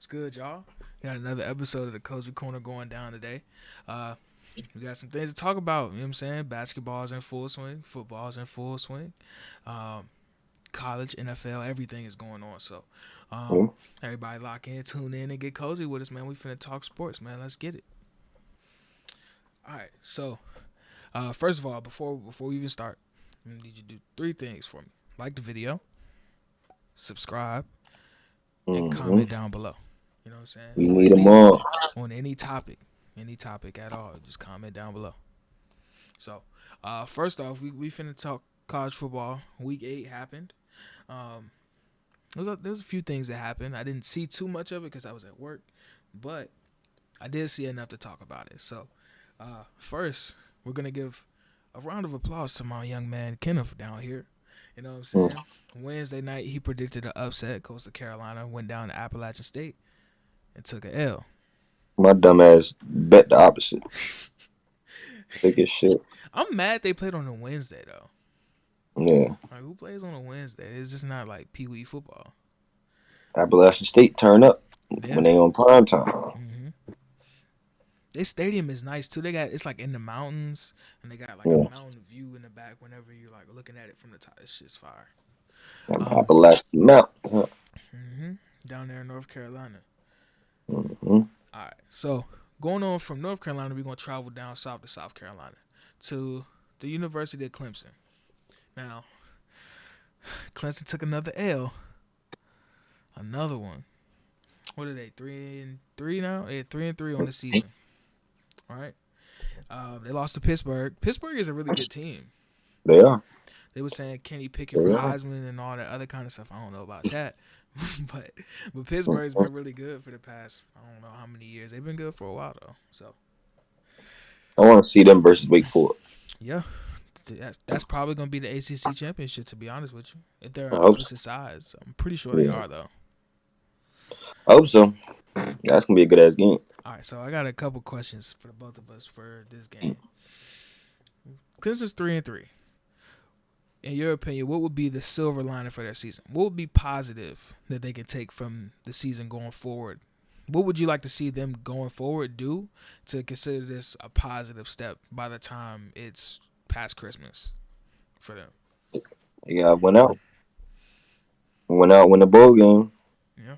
It's good, y'all. We got another episode of the CozyCorner going down today. We got some things to talk about. You know what I'm saying? Basketball's in full swing. Football's in full swing. College, NFL, everything is going on. So, everybody lock in, tune in, and get cozy with us, man. We finna talk sports, man. Let's get it. All right. So, first of all, before we even start, I need you to do three things for me. Like the video, subscribe, and comment down below. You know what I'm saying? We need them all. On any topic at all. Just comment down below. So, first off, we finna talk college football. Week 8 happened. There's a few things that happened. I didn't see too much of it because I was at work, but I did see enough to talk about it. So, first, we're gonna give a round of applause to my young man Kenneth down here. You know what I'm saying? Wednesday night, he predicted an upset. Coastal Carolina went down to Appalachian State and took an L. My dumb ass bet the opposite. Thick as shit. I'm mad they played on a Wednesday, though. Yeah. Like, who plays on a Wednesday? It's just not like Pee Wee football. Appalachian State turn up when they on prime time. Their stadium is nice too. It's like in the mountains, and they got like a mountain view in the back. Whenever you're like looking at it from the top, it's just fire. Appalachian Mountain. Down there in North Carolina. All right, so going on from North Carolina, we're gonna travel down south to South Carolina to the University of Clemson. Now, Clemson took another L. Another one. What are they? 3-3 now? They're 3-3 on the season. All right. They lost to Pittsburgh. Pittsburgh is a really good team. They are. They were saying Kenny Pickett for Heisman and all that other kind of stuff. I don't know about that. but Pittsburgh's been really good for the past, I don't know how many years. They've been good for a while, though. So I want to see them versus Wake Forest. Yeah. That's probably going to be the ACC championship, to be honest with you. If they're on opposite sides. I'm pretty sure they are, though. I hope so. That's going to be a good-ass game. All right, so I got a couple questions for the both of us for this game. Clemson's 3-3. In your opinion, what would be the silver lining for their season? What would be positive that they can take from the season going forward? What would you like to see them going forward do to consider this a positive step by the time it's past Christmas for them? Yeah, went out, win the bowl game. Yeah.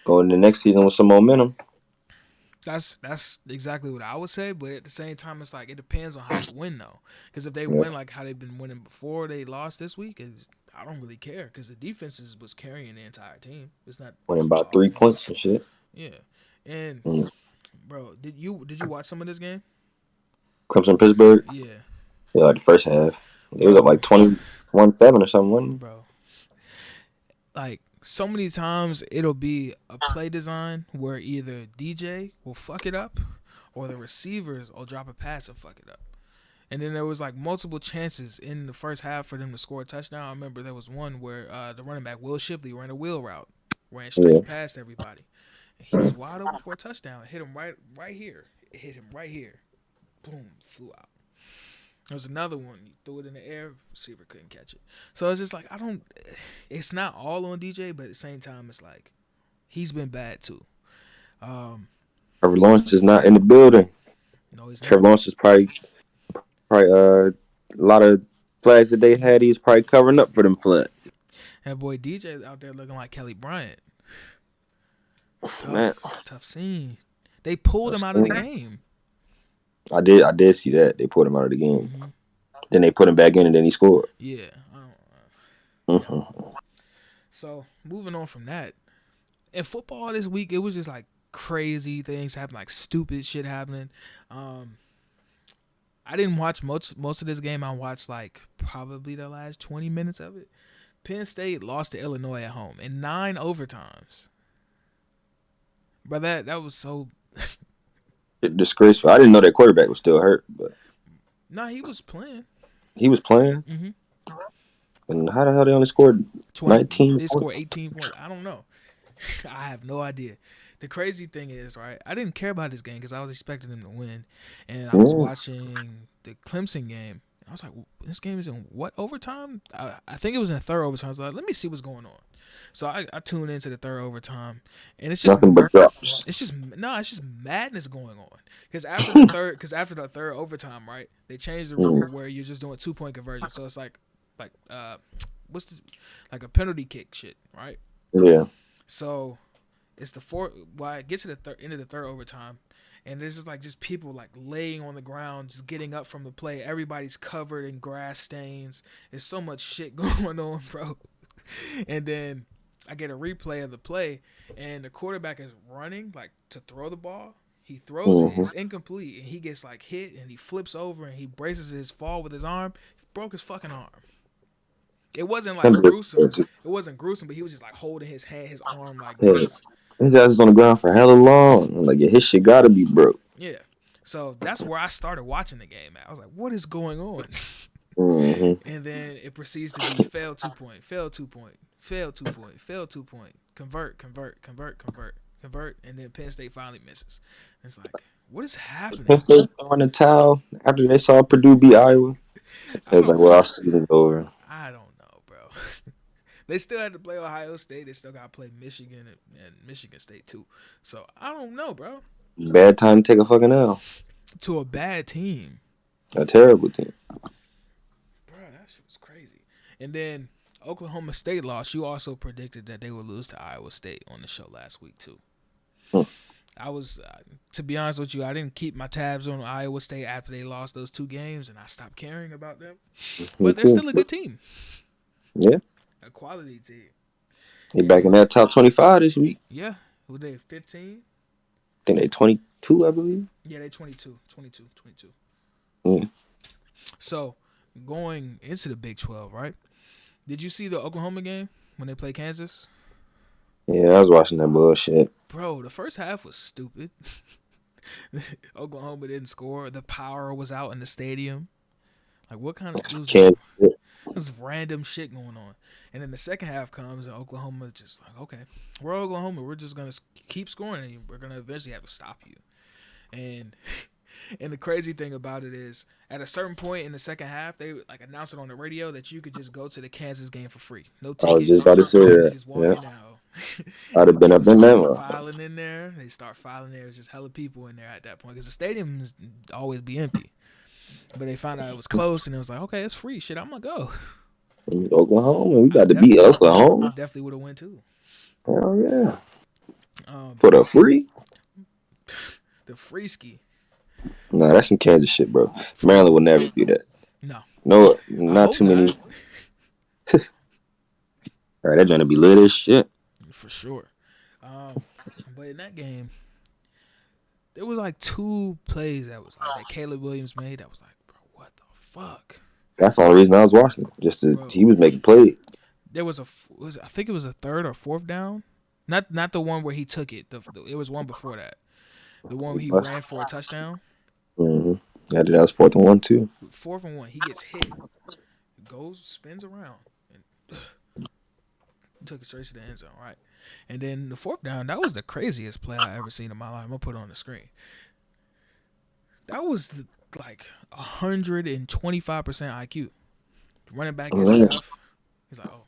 Going to the next season with some momentum. That's exactly what I would say, but at the same time, it's like it depends on how they win, though. Because if they win like how they've been winning before they lost this week, I don't really care because the defense was carrying the entire team. It's not winning by 3 points and shit. Yeah, and bro, did you watch some of this game? Clemson Pittsburgh. Yeah, like the first half, it was up like 21-7 or something, bro. Like, so many times it'll be a play design where either DJ will fuck it up or the receivers will drop a pass and fuck it up. And then there was like multiple chances in the first half for them to score a touchdown. I remember there was one where the running back Will Shipley ran a wheel route, ran straight past everybody. And he was wide open for a touchdown. Hit him right here. It hit him right here. Boom, flew out. There was another one. He threw it in the air. Receiver couldn't catch it. So it's just like, it's not all on DJ, but at the same time, it's like, he's been bad too. Trevor Lawrence is not in the building. No, he's not. Trevor Lawrence is probably a lot of flags that they had, he's probably covering up for them flags. That boy DJ's out there looking like Kelly Bryant. Tough scene. They pulled him out of the game. I did see that. They pulled him out of the game. Then they put him back in and then he scored. Yeah. So, moving on from that. In football this week, it was just like crazy things happening, like stupid shit happening. I didn't watch most of this game. I watched like probably the last 20 minutes of it. Penn State lost to Illinois at home in 9 overtimes. But that was so disgraceful. I didn't know that quarterback was still hurt, but he was playing. He was playing. And how the hell they only scored 19? They scored 18 points. I don't know. I have no idea. The crazy thing is, right, I didn't care about this game because I was expecting them to win. And I was watching the Clemson game. I was like, this game is in what overtime? I think it was in third overtime. I was like, let me see what's going on. So I tune into the third overtime, and Nothing but drops. it's just madness going on. Because after the third overtime, right? They changed the rule where you're just doing 2-point conversion. So it's like what's the like a penalty kick shit, right? Yeah. So it's the fourth. Well, it gets to the end of the third overtime, and there's just people like laying on the ground, just getting up from the play. Everybody's covered in grass stains. There's so much shit going on, bro. And then I get a replay of the play, and the quarterback is running like to throw the ball. He throws it. It's incomplete, and he gets like hit, and he flips over, and he braces his fall with his arm. He broke his fucking arm. It wasn't like gruesome. It wasn't gruesome, but he was just like holding his arm like this. His ass is on the ground for hella long. I'm like, yeah, his shit gotta be broke. Yeah. So that's where I started watching the game at. I was like, what is going on? And then it proceeds to be fail 2-point, fail 2-point, fail 2-point, fail 2-point, convert, and then Penn State finally misses. And it's like, what is happening? Penn State throwing the towel after they saw Purdue beat Iowa. It was like, well, our season's over. I don't know, bro. They still had to play Ohio State. They still got to play Michigan and Michigan State too. So I don't know, bro. Bad time to take a fucking L. To a bad team. A terrible team. Bro, that shit was crazy. And then Oklahoma State lost. You also predicted that they would lose to Iowa State on the show last week too. I was, to be honest with you, I didn't keep my tabs on Iowa State after they lost those 2 games, and I stopped caring about them. But they're still a good team. Yeah. A quality team. They back in that top 25 this week. Yeah. Who they, 15? I think they 22, I believe. Yeah, they 22. Mm. So, going into the Big 12, right? Did you see the Oklahoma game when they played Kansas? Yeah, I was watching that bullshit. Bro, the first half was stupid. Oklahoma didn't score. The power was out in the stadium. Like, what kind of... There's random shit going on. And then the second half comes, and Oklahoma just like, okay, we're Oklahoma. We're just going to keep scoring, and we're going to eventually have to stop you. And the crazy thing about it is, at a certain point in the second half, they like announced it on the radio that you could just go to the Kansas game for free. No ticket. I was just about to say that. Just walking out. I'd have been up in that one. Filing in there. They start filing there. There's just hella people in there at that point because the stadiums always be empty. But they found out it was close, and it was like, okay, it's free. Shit, I'm gonna go. Oklahoma, we got to beat Oklahoma. I definitely would have went too. Hell yeah. For the free? The free ski. Nah, that's some Kansas shit, bro. Maryland will never do that. No, not too many. All right, they're trying to be lit as shit. For sure. But in that game, there was like 2 plays that was like that Caleb Williams made. That was like, bro, what the fuck? That's the only reason I was watching it. He was making plays. There was I think it was a 3rd or 4th down. Not the one where he took it. It was one before that. The one where he ran for a touchdown. Mm-hmm. Yeah, that was 4th and 1 too. 4th and 1. He gets hit, goes, spins around, and took it straight to the end zone, right? And then the 4th down, that was the craziest play I ever seen in my life. I'm gonna put it on the screen. That was like 125% IQ. Running back gets stuff. He's like, oh,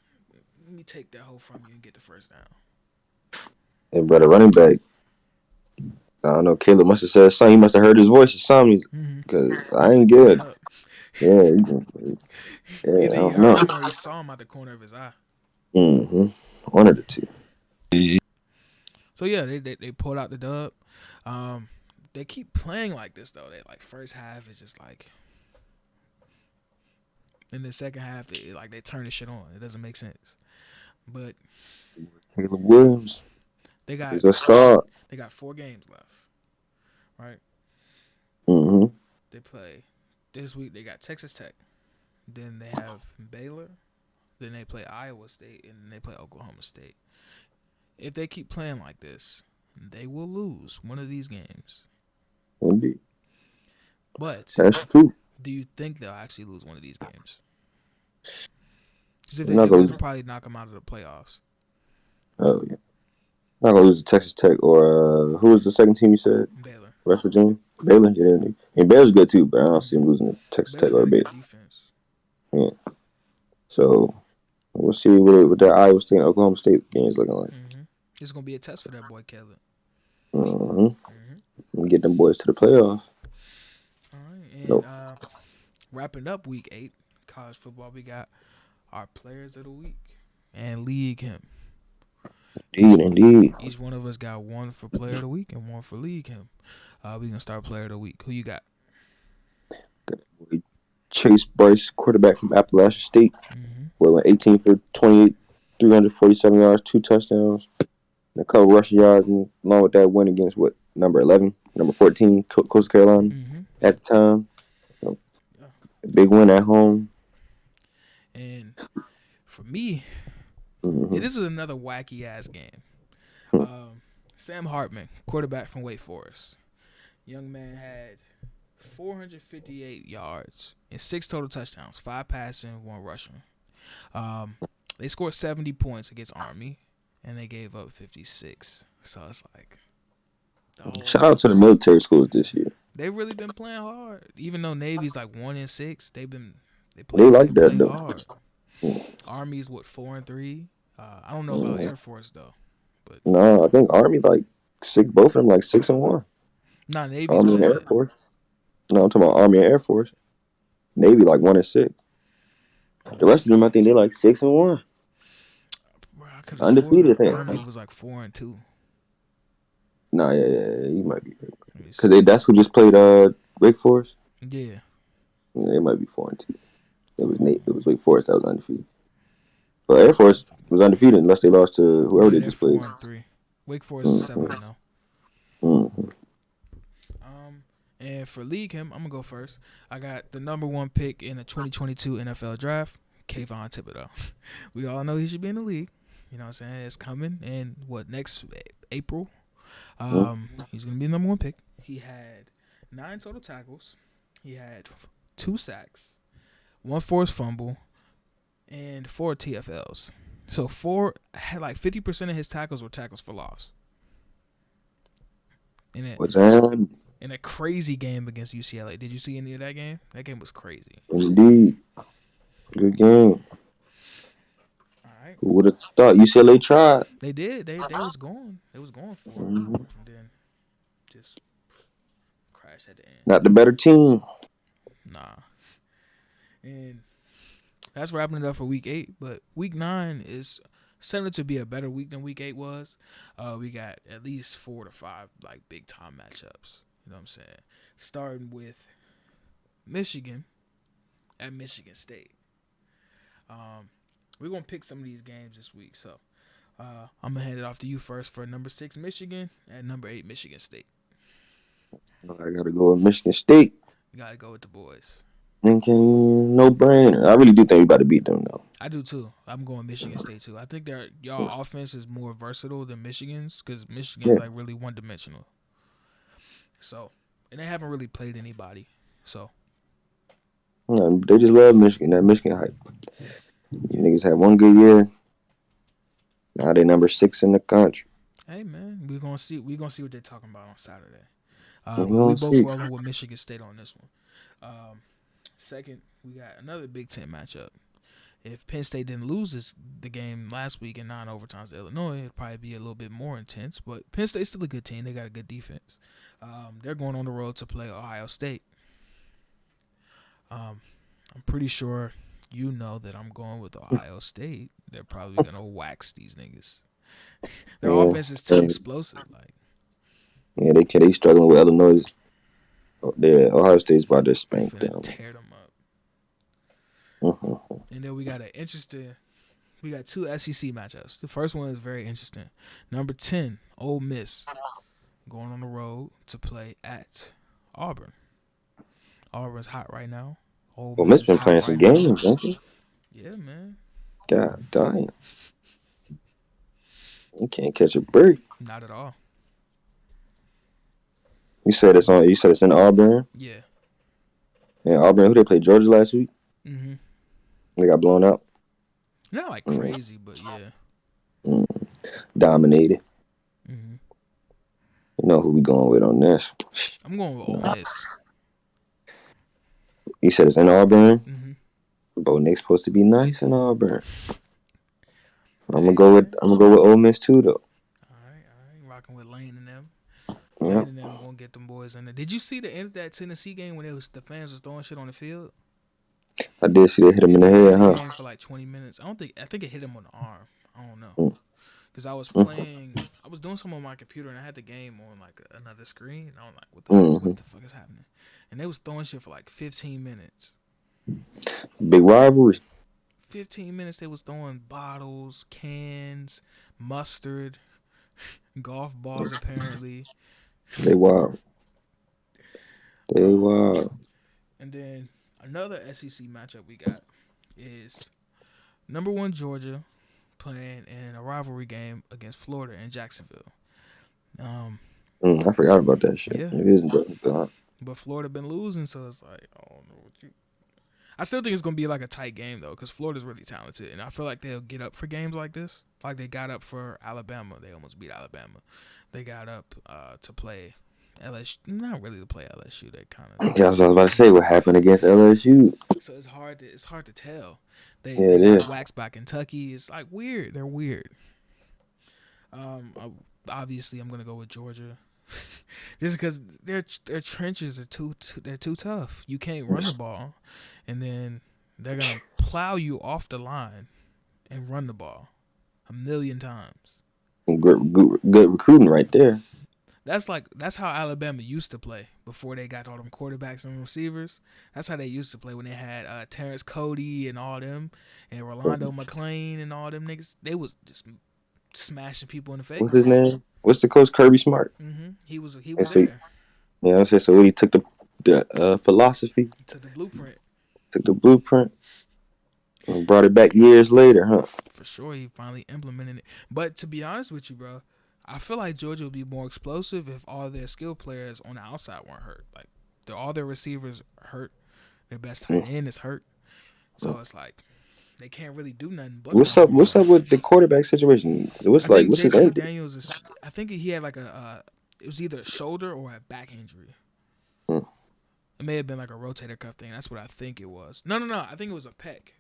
let me take that hoe from you and get the first down. And but a running back, I don't know. Caleb must have said something. He must have heard his voice or something because I ain't good. Yeah, Either he heard him or he saw him out the corner of his eye. Mm-hmm. One of the two. So yeah, they pulled out the dub. They keep playing like this though. They like first half is just like, in the second half they turn the shit on. It doesn't make sense. But Caleb Williams, he's a star. They got 4 games left, right? Mm-hmm. They play this week. They got Texas Tech. Then they have Baylor. Then they play Iowa State, and then they play Oklahoma State. If they keep playing like this, they will lose one of these games. Indeed. But that's true. Do you think they'll actually lose one of these games? Because if they do, they'll probably knock them out of the playoffs. Oh, yeah. Not going to lose to Texas Tech or who was the second team you said? Baylor. West Virginia? Baylor? Yeah. And Baylor's good too, but I don't see him losing to Texas Tech or Baylor. Defense. Yeah. So, We'll see what that Iowa State and Oklahoma State game is looking like. Mm-hmm. It's gonna be a test for that boy Caleb. Get them boys to the playoffs. All right, and wrapping up week 8 college football, we got our players of the week and league him. Indeed. Each one of us got one for player of the week and one for league him. We can start player of the week. Who you got? Chase Bryce, quarterback from Appalachian State. Went 18 for 28, 347 yards, 2 touchdowns, and a couple rushing yards, and along with that win against number 14, Coastal Carolina at the time. So, big win at home. And for me, this is another wacky ass game. Sam Hartman, quarterback from Wake Forest. Young man had 458 yards and 6 total touchdowns, 5 passing, 1 rushing. They scored 70 points against Army, and they gave up 56. So it's like, shout out to the military schools this year. They've really been playing hard, even though Navy's like 1-6. They like that though. Hard. Army's 4-3. I don't know about Air Force though, but no, I think Army like 6. Both of them like 6-1. Nah, Navy's Army and Air Force. No, I'm talking about Army and Air Force. Navy like 1-6. The rest of them, I think they're like 6-1. Undefeated. Army was like 4-2. Nah, yeah, you might be because that's who just played Wake Forest. Yeah, they might be 4-2. It was Wake Forest that was undefeated. But Air Force was undefeated unless they lost to whoever they just played. 4-3. Wake Forest is 7-0. And for league him, I'm gonna go first. I got the number 1 pick in the 2022 NFL draft, Kayvon Thibodeau. We all know he should be in the league. You know what I'm saying? It's coming in next April. He's gonna be the number 1 pick. He had 9 total tackles. He had 2 sacks, 1 forced fumble, and 4 TFLs. So 50% of his tackles were tackles for loss. In a crazy game against UCLA. Did you see any of that game? That game was crazy. Indeed. Good game. All right. Who would have thought UCLA tried? They did. They was going. They was going for it. And then just crashed at the end. Not the better team. Nah. And that's wrapping it up for week 8. But week 9 is set to be a better week than week 8 was. We got at least 4 to 5 like big time matchups. You know what I'm saying? Starting with Michigan at Michigan State. We're going to pick some of these games this week. So I'm going to hand it off to you first for number 6 Michigan and number 8 Michigan State. I got to go with Michigan State. You got to go with the boys. No brainer. I really do think we about to beat them, though. I do, too. I'm going Michigan State, too. I think y'all offense is more versatile than Michigan's because Michigan's like really one-dimensional. So, and they haven't really played anybody. So, they just love Michigan. That Michigan hype. You niggas had one good year. Now they number 6 in the country. Hey man, we're gonna see what they're talking about on Saturday. We both rolling with Michigan State on this one. Second, we got another Big Ten matchup. If Penn State didn't lose the game last week in 9 overtimes to Illinois, it'd probably be a little bit more intense. But Penn State's still a good team. They got a good defense. They're going on the road to play Ohio State. I'm pretty sure you know that I'm going with Ohio State. They're probably going to wax these niggas. Their offense is too explosive. Yeah, they struggling with Illinois. Ohio State's about to spank them. Tear them up. And then we got 2 SEC matchups. The first one is very interesting. Number 10, Ole Miss, going on the road to play at Auburn. Auburn's hot right now. Ole Miss been playing some games, don't you? Yeah, man. God damn. You can't catch a break. Not at all. You said it's in Auburn? Yeah. Yeah, Auburn, who they played Georgia last week? Mm-hmm. They got blown out. Not like crazy, but yeah. Dominated. Mm-hmm. You know who we going with on this? I'm going with Ole Miss. You said it's in Auburn? Mm-hmm. Bo Nick's supposed to be nice in Auburn. I'm gonna go with Ole Miss too, though. All right. Rocking with Lane and them. Yeah, Lane and them gonna get them boys in there. Did you see the end of that Tennessee game when the fans was throwing shit on the field? I did see they hit him in It the delayed head, the huh? game for like 20 minutes. I think it hit him on the arm. I don't know. Mm. Because I was Mm. playing, I was doing something on my computer and I had the game on like another screen. And I was like, Mm-hmm. what the fuck is happening? And they was throwing shit for like 15 minutes. Big rivalry. 15 minutes they was throwing bottles, cans, mustard, golf balls apparently. They wild. They wild. And then another SEC matchup we got is number 1 Georgia playing in a rivalry game against Florida in Jacksonville. I forgot about that shit. Yeah. It isn't that. But Florida been losing, so it's like, I don't know what you. I still think it's gonna be like a tight game though, because Florida's really talented, and I feel like they'll get up for games like this. Like they got up for Alabama, they almost beat Alabama. They got up to play LSU, not really to play LSU. They kind of. Yeah, I was about to say what happened against LSU. So it's hard to tell. They Yeah, it got is. waxed by Kentucky. It's like weird. They're weird. Obviously I'm gonna go with Georgia. Just because their trenches are they're too tough. You can't run the ball, and then they're gonna plow you off the line and run the ball 1,000,000 times. Good recruiting right there. That's how Alabama used to play before they got all them quarterbacks and receivers. That's how they used to play when they had Terrence Cody and all them, and Rolando McClain and all them niggas. They was just smashing people in the face. What's his name? What's the coach? Kirby Smart. He was So, there. yeah, I say so. He took the philosophy, Took the blueprint. And brought it back years later, huh? For sure, he finally implemented it. But to be honest with you, bro, I feel like Georgia would be more explosive if all their skill players on the outside weren't hurt. Like, all their receivers hurt. Their best tight end is hurt. So it's like they can't really do nothing. But What's up with the quarterback situation? What's his JT name? Daniels is. I think he had like it was either a shoulder or a back injury. It may have been like a rotator cuff thing. That's what I think it was. No. I think it was a pec.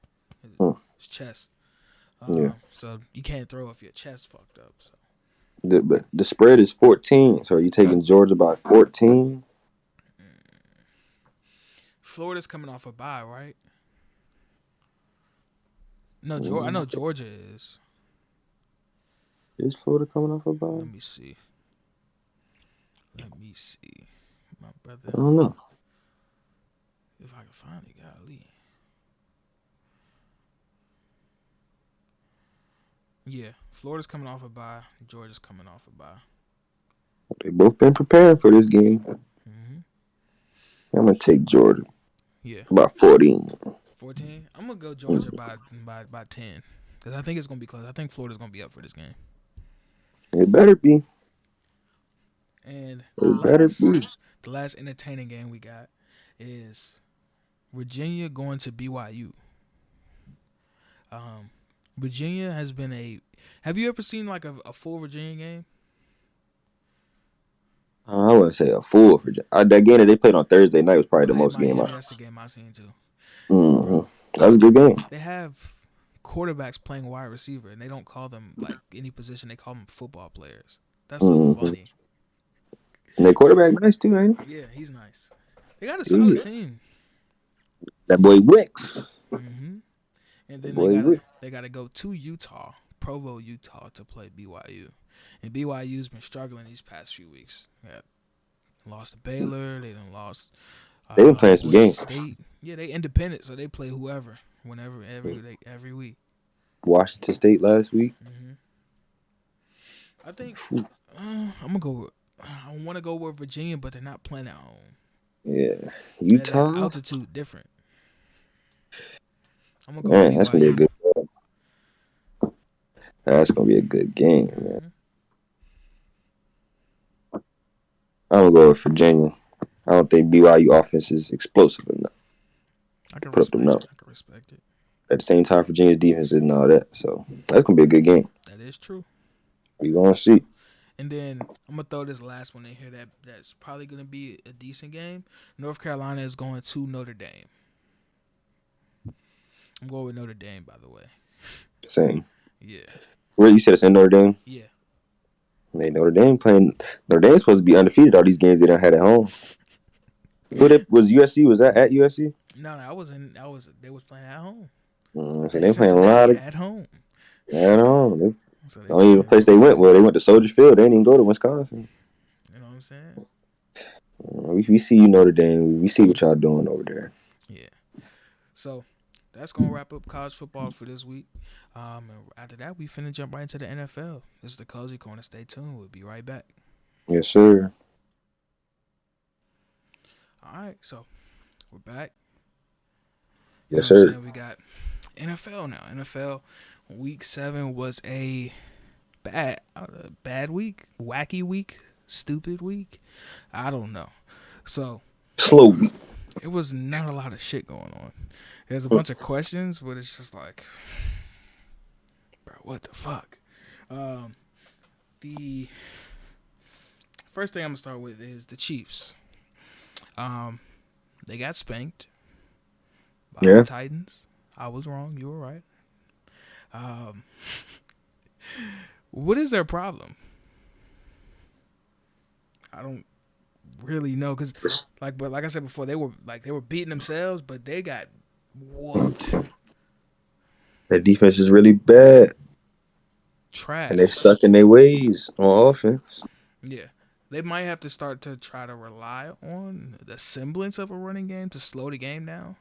His chest. Yeah. So you can't throw if your chest fucked up. So. The spread is 14. So are you taking Georgia by 14? Florida's coming off a bye, right? No, I know Georgia is. Is Florida coming off a bye? Let me see. My brother. I don't know. If I can find it, golly. Yeah, Florida's coming off a bye. Georgia's coming off a bye. They both been preparing for this game. I'm gonna take Georgia. Yeah. About 14. 14? I'm gonna go Georgia by 10. Because I think it's gonna be close. I think Florida's gonna be up for this game. It better be. And the last entertaining game we got is Virginia going to BYU. Virginia has been have you ever seen like a full Virginia game? I wouldn't say a full Virginia. That game that they played on Thursday night was probably the most Miami, game. That's the game I seen too. That was a good game. They have quarterbacks playing wide receiver, and they don't call them like any position. They call them football players. That's so funny. And their quarterback nice too, ain't he? Yeah, he's nice. They got a solid team. That boy Wicks. And then they got to go to Utah, Provo, Utah, to play BYU. And BYU's been struggling these past few weeks. They lost to Baylor. They done lost. They've been playing some games. State. Yeah, they independent, so they play whoever, whenever, every week. Washington State last week. I think I'm gonna go. I want to go with Virginia, but they're not playing at home. Yeah, Utah. That altitude different. I'm gonna go. Man, that's gonna be a good game. That's gonna be a good game, man. I'm gonna go with Virginia. I don't think BYU offense is explosive enough. I can respect it. At the same time, Virginia's defense and all that, so that's gonna be a good game. That is true. We gonna see. And then I'm gonna throw this last one in here that's probably gonna be a decent game. North Carolina is going to Notre Dame. I'm going with Notre Dame, by the way. Same. Yeah. Where you said it's in Notre Dame? Yeah. Man, Notre Dame playing. Notre Dame's supposed to be undefeated all these games they done had at home. Who they, was USC? Was that at USC? No, I wasn't. They was playing at home. So At they playing a lot Cincinnati of at home. at home. So The they only playing. place they went, well, they went to Soldier Field. They didn't even go to Wisconsin. You know what I'm saying? We see you, Notre Dame. We see what y'all doing over there. Yeah. So that's gonna wrap up college football for this week. And after that, we finna jump right into the NFL. This is the Cozy Corner. Stay tuned. We'll be right back. Yes, sir. All right. So we're back. Yes, You know what I'm sir. saying? We got NFL now. NFL week 7 was a bad week, wacky week, stupid week. I don't know. So Slow week. it was not a lot of shit going on. There's a bunch of questions, but it's just like, bro, what the fuck? The first thing I'm gonna start with is the Chiefs. They got spanked by the Titans. I was wrong. You were right. What is their problem? I don't really know because, like I said before, they were beating themselves, but they got whooped. That defense is really bad. Trash. And they're stuck in their ways on offense. Yeah. They might have to start to try to rely on the semblance of a running game to slow the game down.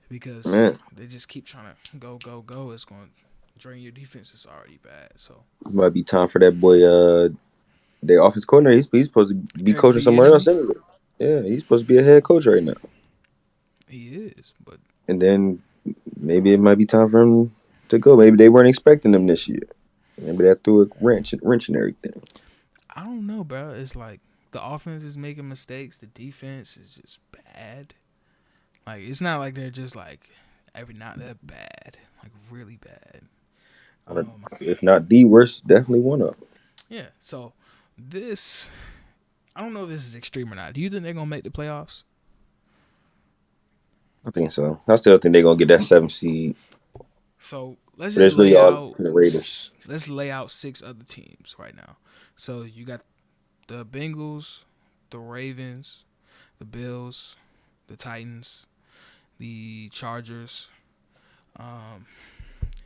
Because they just keep trying to go. It's going to drain your defense. It's already bad. So it might be time for that boy, their offense coordinator. He's supposed to be coaching somewhere else anyway. Yeah, he's supposed to be a head coach right now. He is, but and then maybe it might be time for him to go. Maybe they weren't expecting him this year. Maybe that threw a wrench in everything. I don't know, bro. It's like the offense is making mistakes. The defense is just bad. Like, it's not like they're just like not that bad, like really bad. If not the worst, definitely one of them. Yeah. So this, I don't know if this is extreme or not. Do you think they're gonna make the playoffs? I think so. I still think they're gonna get that 7th seed. So let's just lay out the Raiders. Let's lay out 6 other teams right now. So you got the Bengals, the Ravens, the Bills, the Titans, the Chargers, and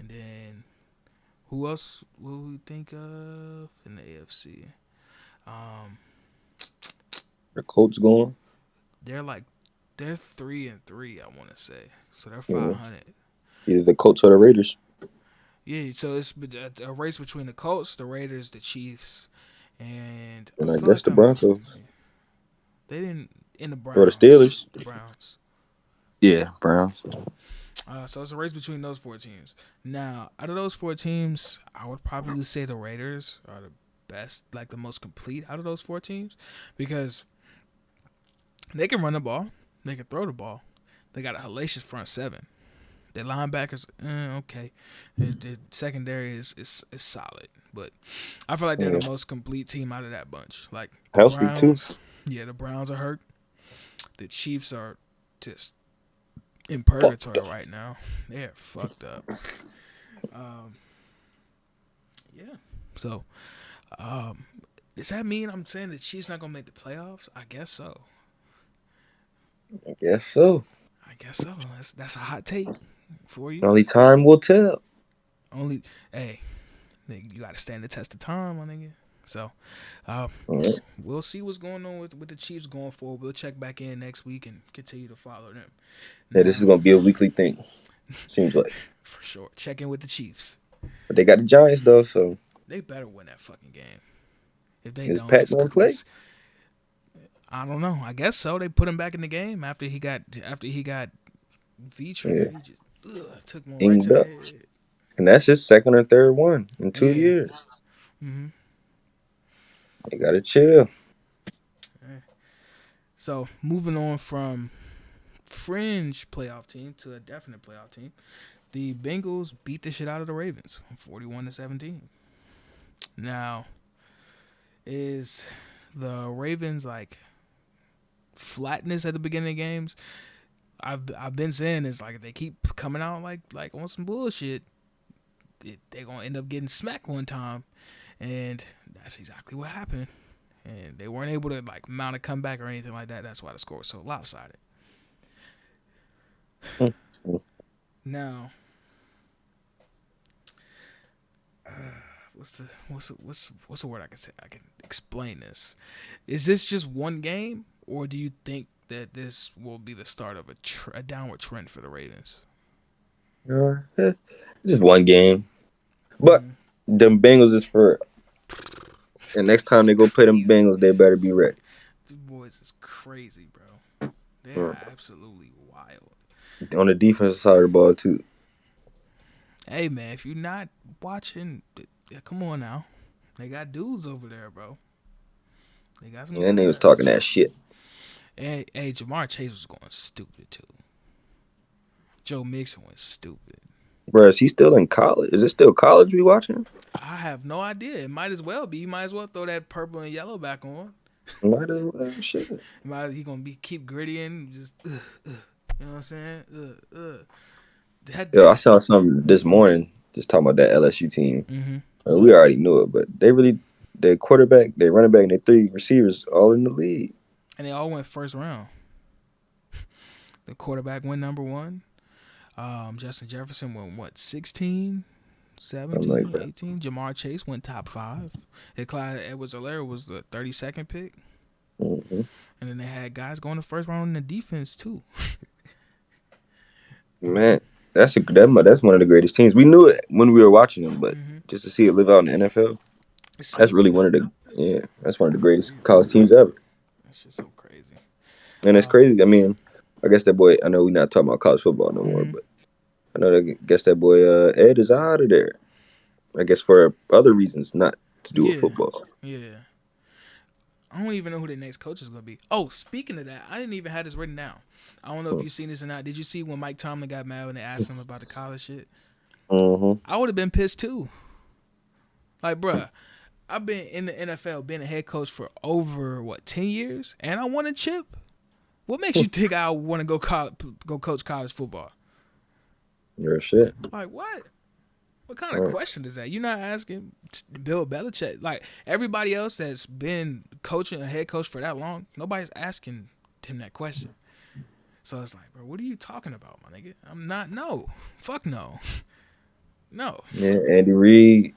then who else will we think of in the AFC? The Colts going. They're 3-3, I want to say. So they're 500. Either the Colts or the Raiders. Yeah, so it's a race between the Colts, the Raiders, the Chiefs, and I guess the Broncos. They didn't in the Browns. Or the Steelers. The Browns. Yeah, Browns. So it's a race between those 4 teams. Now, out of those 4 teams, I would probably say the Raiders are the best, like the most complete out of those 4 teams, because they can run the ball, they can throw the ball, they got a hellacious front 7. Their linebackers, okay. Their secondary is solid, but I feel like they're the most complete team out of that bunch. Like the healthy Browns, too. Yeah, the Browns are hurt. The Chiefs are just in purgatory right now. They're fucked up. Yeah. So, does that mean I'm saying the Chiefs not gonna make the playoffs? I guess so. I guess so. That's a hot take for you. Only time will tell. Hey, you got to stand the test of time, my nigga. So, we'll see what's going on with the Chiefs going forward. We'll check back in next week and continue to follow them. Yeah, this is going to be a weekly thing. Seems like. For sure. Check in with the Chiefs. But they got the Giants, though, so. They better win that fucking game. If they Is don't, Pat going to play? I don't know. I guess so. They put him back in the game after he got V-triggered. Yeah. He just took one right to the head. And that's his 2nd or 3rd one in 2 years. Mm-hmm. They got to chill. So, moving on from fringe playoff team to a definite playoff team, the Bengals beat the shit out of the Ravens, 41-17. Now, is the Ravens like flatness at the beginning of games? I've been saying it's like they keep coming out like on some bullshit. they're gonna end up getting smacked one time, and that's exactly what happened. And they weren't able to like mount a comeback or anything like that. That's why the score was so lopsided. Mm-hmm. Now, what's the word I can say? I can explain this. Is this just one game, or do you think that this will be the start of a downward trend for the Ravens? Just one game, but them Bengals is for. And next time they go play them Bengals, they better be ready. These boys is crazy, bro. They are absolutely wild. On the defensive side of the ball too. Hey man, if you're not watching, come on now. They got dudes over there, bro. They got some. And they was talking that shit. Hey, Jamar Chase was going stupid too. Joe Mixon went stupid. Bro, is he still in college? Is it still college we watching? I have no idea. It might as well be. You might as well throw that purple and yellow back on. Might as well. Shit. He gonna keep grittying, just you know what I'm saying? Yo, I saw something this morning just talking about that LSU team. Mm-hmm. We already knew it, but their quarterback, their running back, and their 3 receivers all in the league. And they all went first round. The quarterback went number 1. Justin Jefferson went 16, 17, like 18. Jamar Chase went top 5. And Clyde Edwards-Helaire was the 32nd pick. Mm-hmm. And then they had guys going the first round in the defense too. Man, that's one of the greatest teams. We knew it when we were watching them, but just to see it live out in the NFL, that's really that's one of the greatest college teams ever. That's just so crazy. And it's crazy. I mean, I guess that boy. I know we're not talking about college football no more, but I know that boy Ed is out of there. I guess for other reasons, not to do with football. Yeah. I don't even know who the next coach is going to be. Oh, speaking of that, I didn't even have this written down. I don't know if you've seen this or not. Did you see when Mike Tomlin got mad when they asked him about the college shit? Mm-hmm. I would have been pissed too. Like, bruh, I've been in the NFL, been a head coach for over, 10 years? And I won a chip? What makes you think I want to go coach college football? Your shit. Like, what? What kind of question is that? You're not asking Bill Belichick. Like, everybody else that's been coaching a head coach for that long, nobody's asking him that question. So it's like, bro, what are you talking about, my nigga? I'm not, no. Fuck no. No. Yeah, Andy Reid.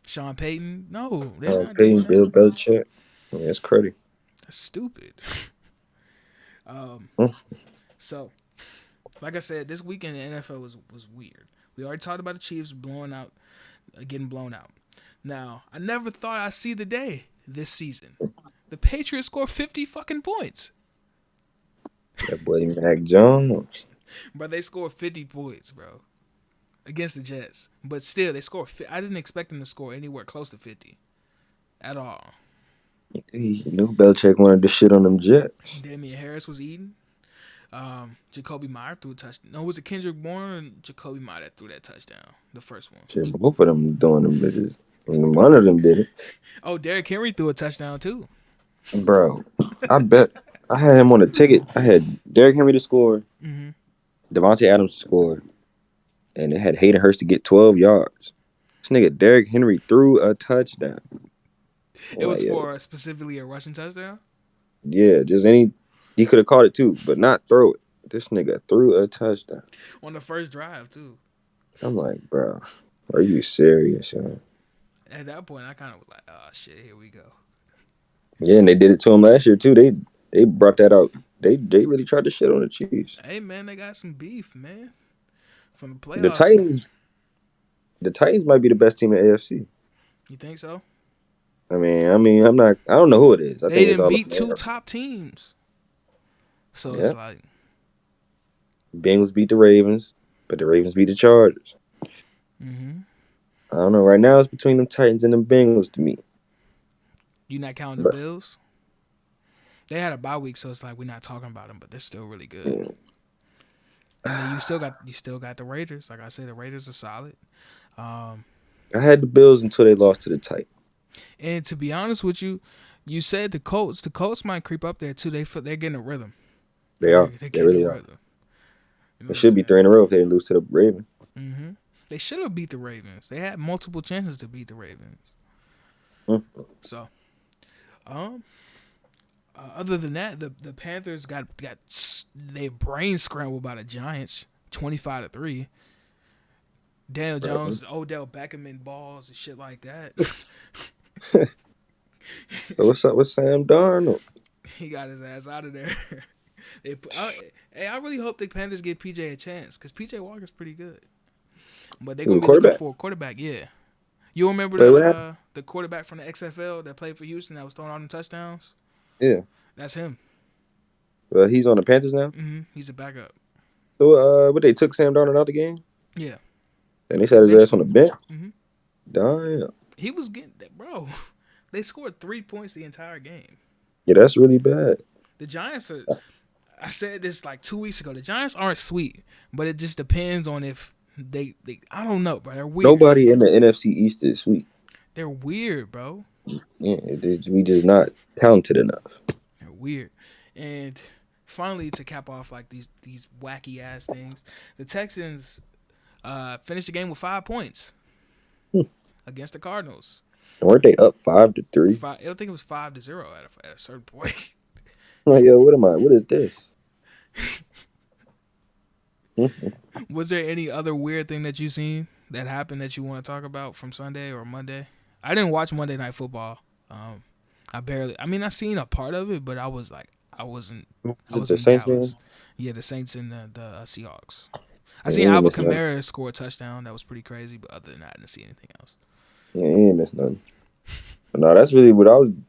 Sean Payton. No. They're Sean not Payton, doing that. Bill Belichick. Yeah, that's crazy. That's stupid. So, like I said, this weekend in the NFL was weird. We already talked about the Chiefs getting blown out. Now, I never thought I'd see the day this season. The Patriots scored 50 fucking points. That boy Mac Jones. But they scored 50 points, bro, against the Jets. But still, they scored. I didn't expect them to score anywhere close to 50 at all. He knew Belichick wanted to shit on them Jets. Damian Harris was eating. Jacoby Meyer threw a touchdown. No, was it Kendrick Bourne and Jacoby Meyer that threw that touchdown? The first one. Shit, both of them doing them bitches. One of them did it. Oh, Derrick Henry threw a touchdown too. Bro, I bet I had him on the ticket. I had Derrick Henry to score, Devontae Adams to score, and it had Hayden Hurst to get 12 yards. This nigga Derrick Henry threw a touchdown. It was for specifically a rushing touchdown? Yeah, just any. He could have caught it too, but not throw it. This nigga threw a touchdown. On the first drive, too. I'm like, bro, are you serious, yo? At that point, I kind of was like, oh, shit, here we go. Yeah, and they did it to him last year, too. They brought that out. They really tried to shit on the Chiefs. Hey, man, they got some beef, man. From the playoffs. The Titans might be the best team in the AFC. You think so? I don't know who it is. They didn't beat 2 top teams. So it's like Bengals beat the Ravens, but the Ravens beat the Chargers. Mm-hmm. I don't know. Right now, it's between them Titans and them Bengals to me. You not counting the Bills? They had a bye week, so it's like we're not talking about them, but they're still really good. Yeah. And then you still got the Raiders. Like I said, the Raiders are solid. I had the Bills until they lost to the Titans. And to be honest with you, you said the Colts. The Colts might creep up there too. They're getting a rhythm. They are. They really are. You know they should be 3 in a row if they didn't lose to the Ravens. Mm-hmm. They should have beat the Ravens. They had multiple chances to beat the Ravens. So, other than that, the Panthers got their brain scrambled by the Giants, 25-3. Daniel Jones, Odell Beckham in balls and shit like that. So what's up with Sam Darnold? He got his ass out of there. I really hope the Panthers give PJ a chance because PJ Walker's pretty good. But they're gonna be looking for a quarterback. Yeah, you remember the quarterback from the XFL that played for Houston that was throwing all them touchdowns? Yeah, that's him. Well, he's on the Panthers now. He's a backup. So, but they took Sam Darnold out the game. Yeah, and they sat his ass on the bench. Damn, he was getting that, bro. They scored 3 points the entire game. Yeah, that's really bad. The Giants are. I said this like 2 weeks ago. The Giants aren't sweet, but it just depends on if they I don't know, bro. They're weird. Nobody in the NFC East is sweet. They're weird, bro. Yeah, we just not talented enough. They're weird. And finally, to cap off like these wacky ass things, the Texans finished the game with 5 points against the Cardinals. Weren't they up 5-3? I think it was 5-0 at a certain point. Like, yo, what am I? What is this? Was there any other weird thing that you seen that happened that you want to talk about from Sunday or Monday? I didn't watch Monday Night Football. I seen a part of it, but I wasn't. The Saints game? Yeah, the Saints and the Seahawks. I seen Alvin Kamara score a touchdown. That was pretty crazy, but other than that, I didn't see anything else. Yeah, he ain't missed nothing. But no, that's really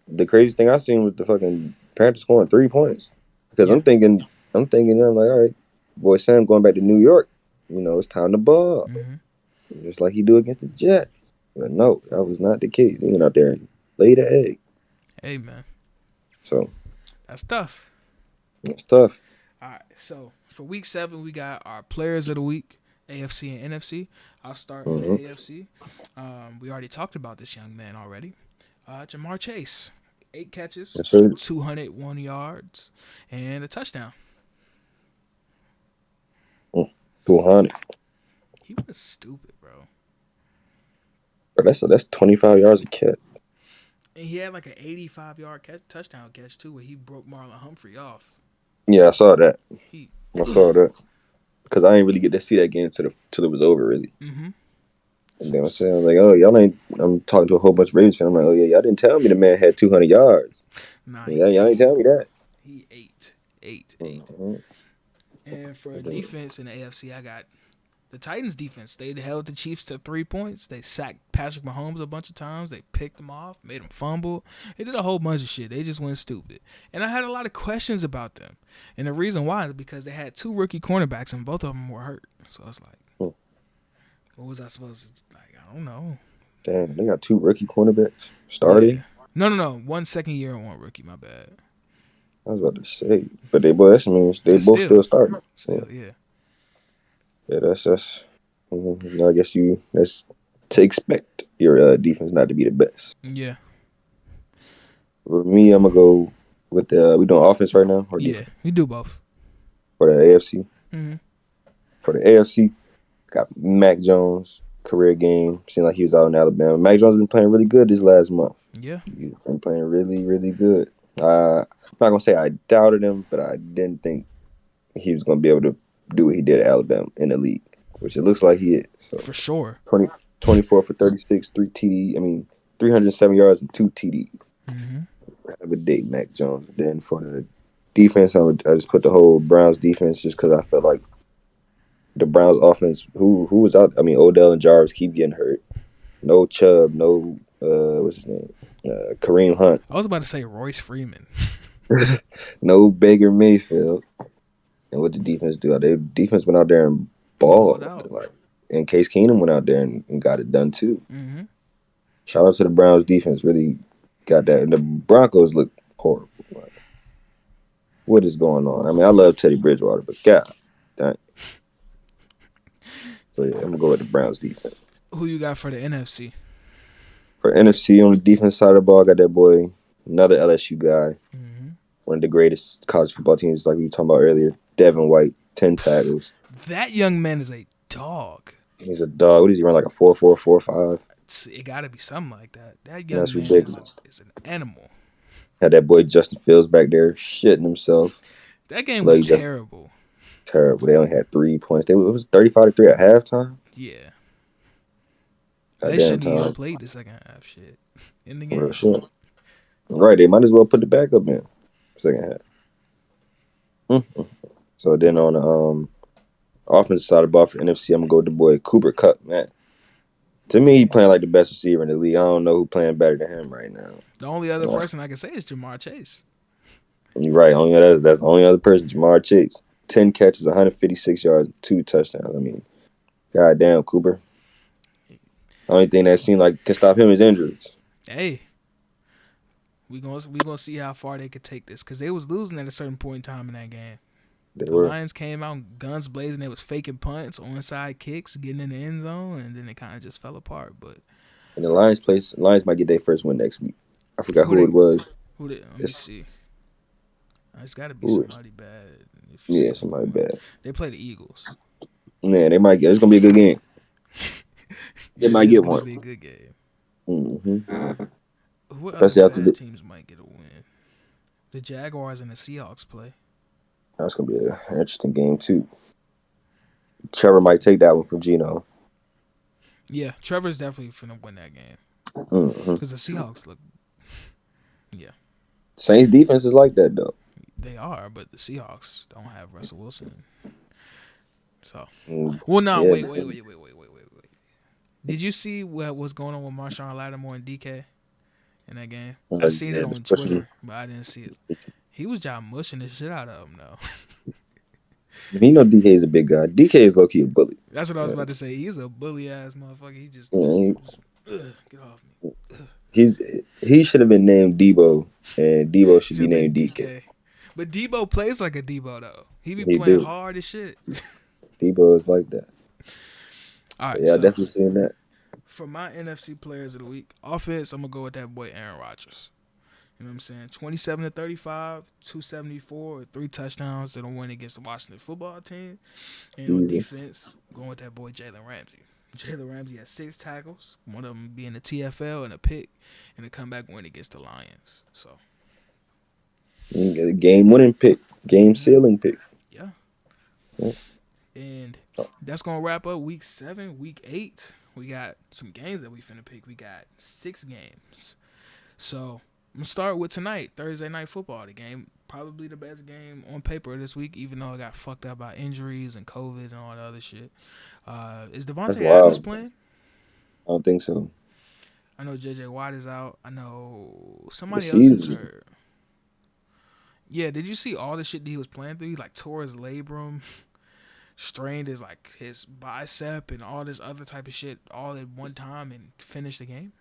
the crazy thing I seen was the fucking Panthers scoring 3 points. Because I'm thinking, I'm like, all right, boy Sam going back to New York. It's time to ball. Mm-hmm. Just like he do against the Jets. But no, that was not the case. He went out there and laid an egg. Hey, man. So. That's tough. That's tough. All right, so for week 7, we got our players of the week, AFC and NFC. I'll start with the AFC. We already talked about this young man already. Jamar Chase, 8 catches, 201 yards, and a touchdown. 200. He was stupid, bro. But that's 25 yards a catch. And he had like an 85-yard touchdown catch too, where he broke Marlon Humphrey off. Yeah, I saw that. I saw that because I didn't really get to see that game till it was over, really. Mm-hmm. And then I was like, oh, y'all ain't. I'm talking to a whole bunch of Ravens fans. I'm like, oh yeah, y'all didn't tell me the man had 200 yards. Nah, y'all ain't tell me that. He ate. Mm-hmm. And for defense in the AFC, I got the Titans defense. They held the Chiefs to 3 points. They sacked Patrick Mahomes a bunch of times. They picked him off, made him fumble. They did a whole bunch of shit. They just went stupid. And I had a lot of questions about them. And the reason why is because they had 2 rookie cornerbacks and both of them were hurt. So it's like, what was I supposed to, I don't know. Damn, they got 2 rookie cornerbacks starting? Yeah. No. 1 second year and 1 rookie, my bad. I was about to say. But that means they both still starting. Yeah. Yeah, that's I guess that's to expect your defense not to be the best. Yeah. For me, I'm gonna go with we doing offense right now. Or defense? We do both. For the AFC. Mm-hmm. For the AFC, got Mac Jones career game. Seemed like he was out in Alabama. Mac Jones has been playing really good this last month. Yeah, he's been playing really, really good. I'm not gonna say I doubted him, but I didn't think he was gonna be able to do what he did at Alabama in the league, which it looks like he is. So for sure. 24 for 36, 307 yards and 2 TD. Mm-hmm. Have a day, Mac Jones. Then for the defense, I just put the whole Browns defense just because I felt like the Browns offense, who was out, Odell and Jarvis keep getting hurt. No Chubb, no, what's his name? Kareem Hunt. I was about to say Royce Freeman. No Baker Mayfield. And what the defense do? Their defense went out there and balled. And Case Keenum went out there and got it done too. Mm-hmm. Shout out to the Browns defense. Really got that. And the Broncos look horrible. Like, what is going on? I love Teddy Bridgewater, but God, dang. So yeah, I'm gonna go with the Browns defense. Who you got for the NFC? For NFC on the defense side of the ball, I got that boy, another LSU guy. Mm-hmm. One of the greatest college football teams, like we were talking about earlier. Devin White, 10 tackles. That young man is a dog. He's a dog. What is he run like a 4.4, 4.5? It got to be something like that. That young That's man ridiculous. is an animal. Had that boy Justin Fields back there shitting himself. That game was Like just terrible. terrible. They only had 3 points. It was 35-3 at halftime. Yeah. At They damn shouldn't even time. played the second half shit in the Real game. shit. Right, they might as well put the backup in second half. Mm-hmm. So then on the offensive side of the ball for NFC, I'm gonna go with the boy Cooper Kupp, man. To me, he playing like the best receiver in the league. I don't know who playing better than him right now. The only other person I can say is Jamar Chase. You're right. That's the only other person, Jamar Chase. 10 catches, 156 yards, 2 touchdowns. I mean, goddamn, Cooper. Only thing that seemed like can stop him is injuries. Hey, we gonna see how far they could take this because they was losing at a certain point in time in that game. The Lions came out guns blazing. They was faking punts, onside kicks, getting in the end zone, and then it kind of just fell apart. But and the Lions might get their first win next week. I forgot who it was. Let me see. It's got to be somebody bad. Yeah, somebody bad. They play the Eagles. Man, they might get. It's gonna be a good game. They might get one. It's gonna be a good game. Mm-hmm. What other bad teams might get a win? The Jaguars and the Seahawks play. That's gonna be an interesting game too. Trevor might take that one from Geno. Yeah, Trevor's definitely finna win that game because the Seahawks look. Yeah. Saints defense is like that though. They are, but the Seahawks don't have Russell Wilson. So, well, no, wait. Did you see what was going on with Marshawn Lattimore and DK in that game? I seen it on Twitter, but I didn't see it. He was just mushing the shit out of him, though. You know DK is a big guy. DK is low-key a bully. That's what I was about to say. He's a bully-ass motherfucker. He just, get off me. He should have been named Debo, and Debo should be named DK. But Debo plays like a Debo, though. He be playing hard as shit. Debo is like that. All right, yeah, I definitely seen that. For my NFC players of the week, offense, I'm going to go with that boy Aaron Rodgers. You know what I'm saying? 27-35, 274, 3 touchdowns that will win against the Washington football team. And on defense, going with that boy Jalen Ramsey. Jalen Ramsey has 6 tackles, one of them being a TFL and a pick, and a comeback win against the Lions. So, game-winning pick, game-sealing pick. Yeah. And that's going to wrap up week 7. Week 8, we got some games that we finna pick. We got 6 games. So, I'm going to start with tonight, Thursday Night Football. The game, probably the best game on paper this week, even though it got fucked up by injuries and COVID and all the other shit. Is Devontae Adams playing? I don't think so. I know J.J. Watt is out. I know somebody else is hurt. Yeah, did you see all the shit that he was playing through? He tore his labrum, strained his bicep and all this other type of shit all at one time and finished the game.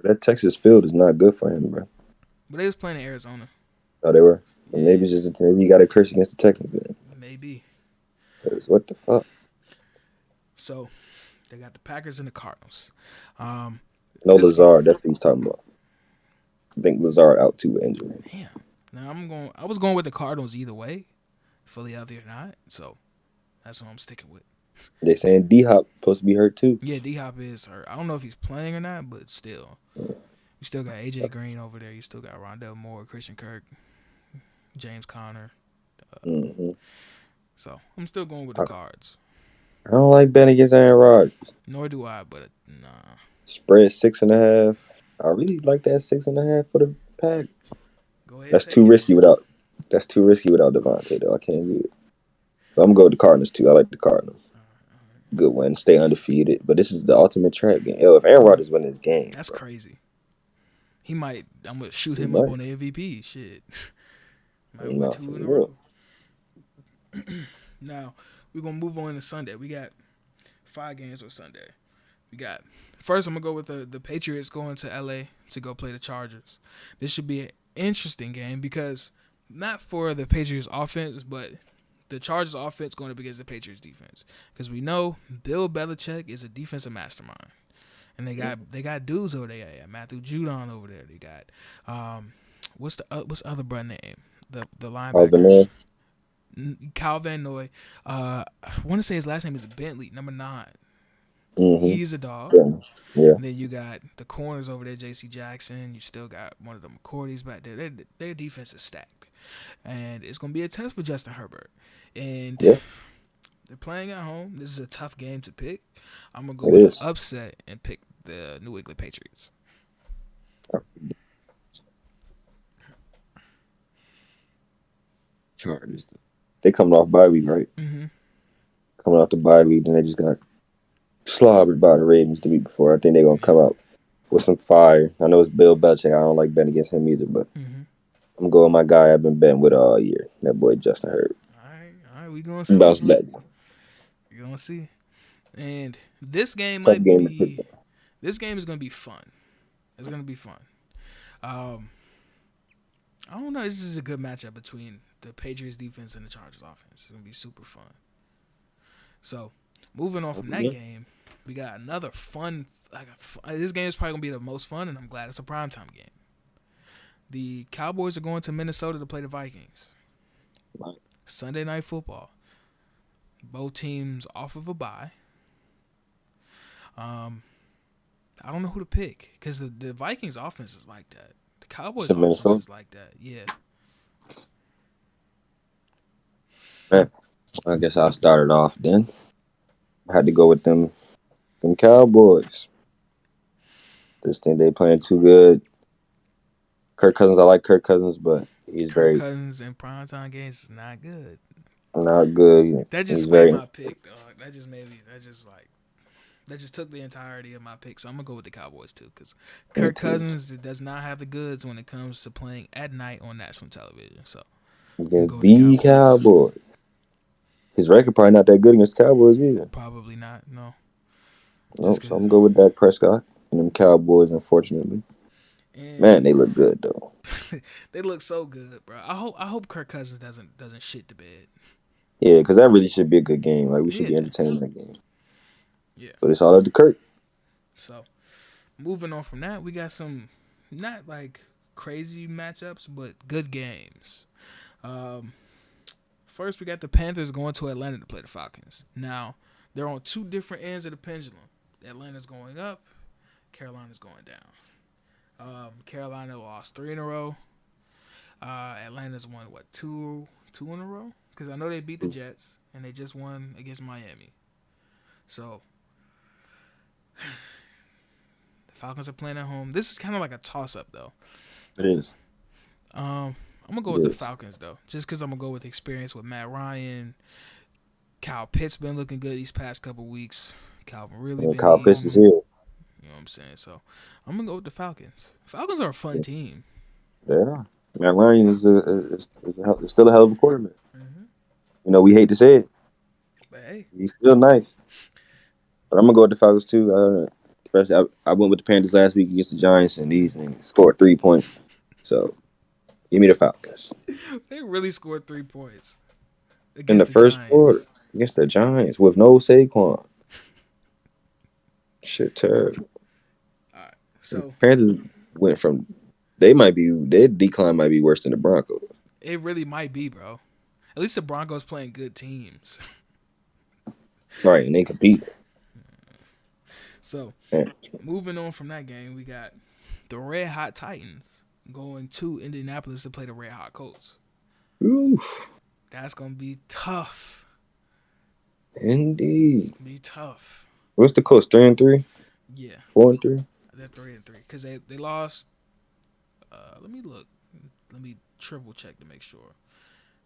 That Texas field is not good for him, bro. But they was playing in Arizona. Oh, they were? Well, maybe it's just maybe you got a curse against the Texans then. Maybe. What the fuck? So, they got the Packers and the Cardinals. No, Lazard. That's what he's talking about. I think Lazard out too with injury. Damn. Now I was going with the Cardinals either way, fully healthy or not. So, that's what I'm sticking with. They saying D-Hop supposed to be hurt too. Yeah, D-Hop is hurt. I don't know if he's playing or not, but still. You still got AJ Green over there. You still got Rondell Moore, Christian Kirk, James Conner. So, I'm still going with the Cards. I don't like betting against Aaron Rodgers. Nor do I, but nah. Spread 6.5. I really like that 6.5 for the Pack. Go ahead. That's too risky without Devontae though. I can't do it. So I'm gonna go with the Cardinals too. I like the Cardinals. Good win, stay undefeated. But this is the ultimate trap game. Yo, if Aaron Rodgers win this game, that's crazy. He might. I'm gonna shoot him up on the MVP. Shit. Might win 2 in a row. Now we're gonna move on to Sunday. We got 5 games on Sunday. First, I'm gonna go with the Patriots going to LA to go play the Chargers. This should be an interesting game because not for the Patriots offense, but the Chargers offense going up against the Patriots defense. Because we know Bill Belichick is a defensive mastermind. And they got dudes over there. Yeah, Matthew Judon over there. They got what's the other brother name? The linebacker. Kyle Van Noy. I want to say his last name is Bentley, number 9. Mm-hmm. He's a dog. Yeah. And then you got the corners over there, J.C. Jackson. You still got one of the McCourties back there. Their defense is stacked. And it's going to be a test for Justin Herbert. And Yeah. they're playing at home. This is a tough game to pick. I'm going to go It with is. the upset and pick the New England Patriots. Chargers. They coming off bye week, right? Mm-hmm. Coming off the bye week, then they just got slobbered by the Ravens the week before. I think they're gonna come out with some fire. I know it's Bill Belichick. I don't like betting against him either, but I'm going with my guy I've been betting with all year. That boy Justin Herbert. All right, we gonna see. Bounce back. We're gonna see. And this game Tough might game to be. pick. This game is gonna be fun. It's gonna be fun. I don't know. This is a good matchup between the Patriots defense and the Chargers offense. It's gonna be super fun. So, moving on from that game, we got another fun. This game is probably gonna be the most fun, and I'm glad it's a primetime game. The Cowboys are going to Minnesota to play the Vikings. Right. Sunday Night Football. Both teams off of a bye. I don't know who to pick because the Vikings offense is like that. The Cowboys offense is like that. Yeah. Man, I guess I'll start it off then. I had to go with them Cowboys. Just think they playing too good. Kirk Cousins, I like Kirk Cousins, but he's Kirk Cousins in primetime games is not good. Not good. That just swayed my pick, dog. That just took the entirety of my pick. So I'm gonna go with the Cowboys too, because Kirk Cousins does not have the goods when it comes to playing at night on national television. So against the Cowboys. His record probably not that good against the Cowboys either. Probably not. No. Nope. So I'm gonna go with Dak Prescott and them Cowboys. Unfortunately, man, they look good though. They look so good, bro. I hope Kirk Cousins doesn't shit the bed. Yeah, because that really should be a good game. Like we should be entertaining that game. Yeah. But it's all up to Kirk. So, moving on from that, we got some not like crazy matchups, but good games. First, we got the Panthers going to Atlanta to play the Falcons. Now, they're on two different ends of the pendulum. Atlanta's going up. Carolina's going down. Carolina lost 3 in a row. Atlanta's won, 2 in a row? Because I know they beat the Jets, and they just won against Miami. So, the Falcons are playing at home. This is kind of like a toss-up, though. It is. I'm going to go with the Falcons, though, just because I'm going to go with experience with Matt Ryan. Kyle Pitts been looking good these past couple weeks. Calvin really been Kyle Pitts is here. You know what I'm saying? So, I'm going to go with the Falcons. Falcons are a fun team. They are. Matt Ryan is still a hell of a quarterback. Mm-hmm. You know, we hate to say it. But, hey. He's still nice. But I'm going to go with the Falcons, too. Especially, I went with the Panthers last week against the Giants, and these niggas scored 3 points. So, give me the Falcons. They really scored 3 points. In the first quarter against the Giants with no Saquon. Shit, terrible. All right. So, Panthers went from... their decline might be worse than the Broncos. It really might be, bro. At least the Broncos playing good teams. Right, and they compete. So, moving on from that game, we got the Red Hot Titans going to Indianapolis to play the Red Hot Colts. Oof. That's going to be tough. Indeed. It's going to be tough. What's the Colts, 3-3? Yeah. 4-3? They're 3-3 because they lost. Let me look. Let me triple check to make sure.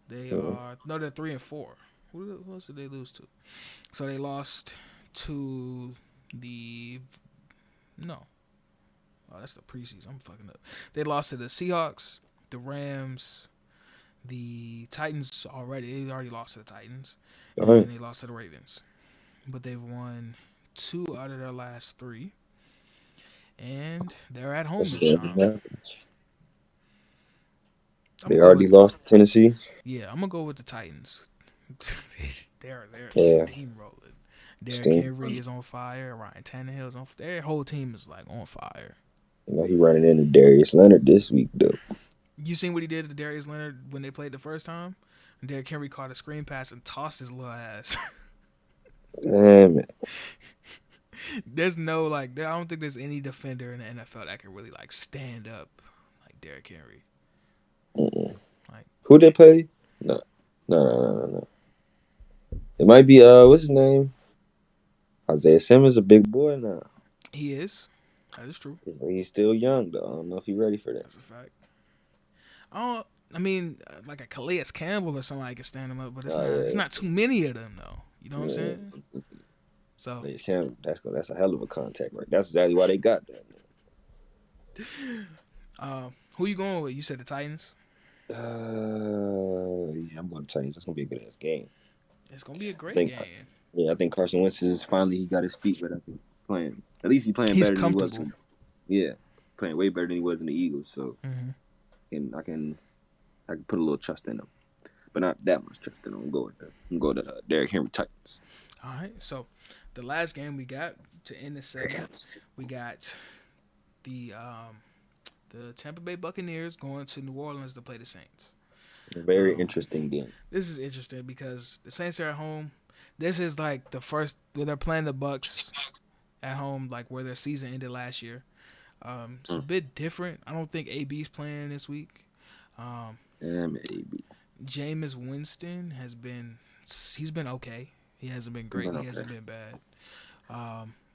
They're 3-4. Who else did they lose to? So they lost to the no. Oh, that's the preseason. I'm fucking up. They lost to the Seahawks, the Rams, the Titans already. They already lost to the Titans, and they lost to the Ravens. But they've won 2 out of their last 3, and they're at home this time. They already lost to Tennessee. Yeah, I'm gonna go with the Titans. they're steamrolling. Derrick Henry is on fire. Ryan Tannehill's on. Their whole team is like on fire. You know, he running into Darius Leonard this week though. You seen what he did to Darius Leonard when they played the first time And Derrick Henry caught a screen pass and tossed his little ass. Damn it. There's no I don't think there's any defender in the NFL that can really stand up like Derrick Henry. Like, who they play? No. It might be what's his name? Isaiah Simmons, a big boy now. he is. That is true. He's still young though. I don't know if he's ready for that. That's a fact. I mean, like a Calais Campbell or somebody can stand him up, but it's not too many of them though. You know what I'm saying? So that's a hell of a contact, right? That's exactly why they got that. Who you going with? You said the Titans. Yeah, I'm going to Titans. That's gonna be a good ass game. It's gonna be a great game. Yeah, I think Carson Wentz is finally he got his feet wet. I think playing. At least he's better than he was. Yeah, playing way better than he was in the Eagles. So, and I can put a little trust in him, but not that much trust in him. I'm going to Derrick Henry Titans. All right. So, the last game we got to end the segment, we got the Tampa Bay Buccaneers going to New Orleans to play the Saints. A very interesting game. This is interesting because the Saints are at home. This is like the first where they're playing the Bucs at home, like where their season ended last year. It's a bit different. I don't think AB's playing this week. AB. Jameis Winston he's been okay. He hasn't been great. He hasn't been bad.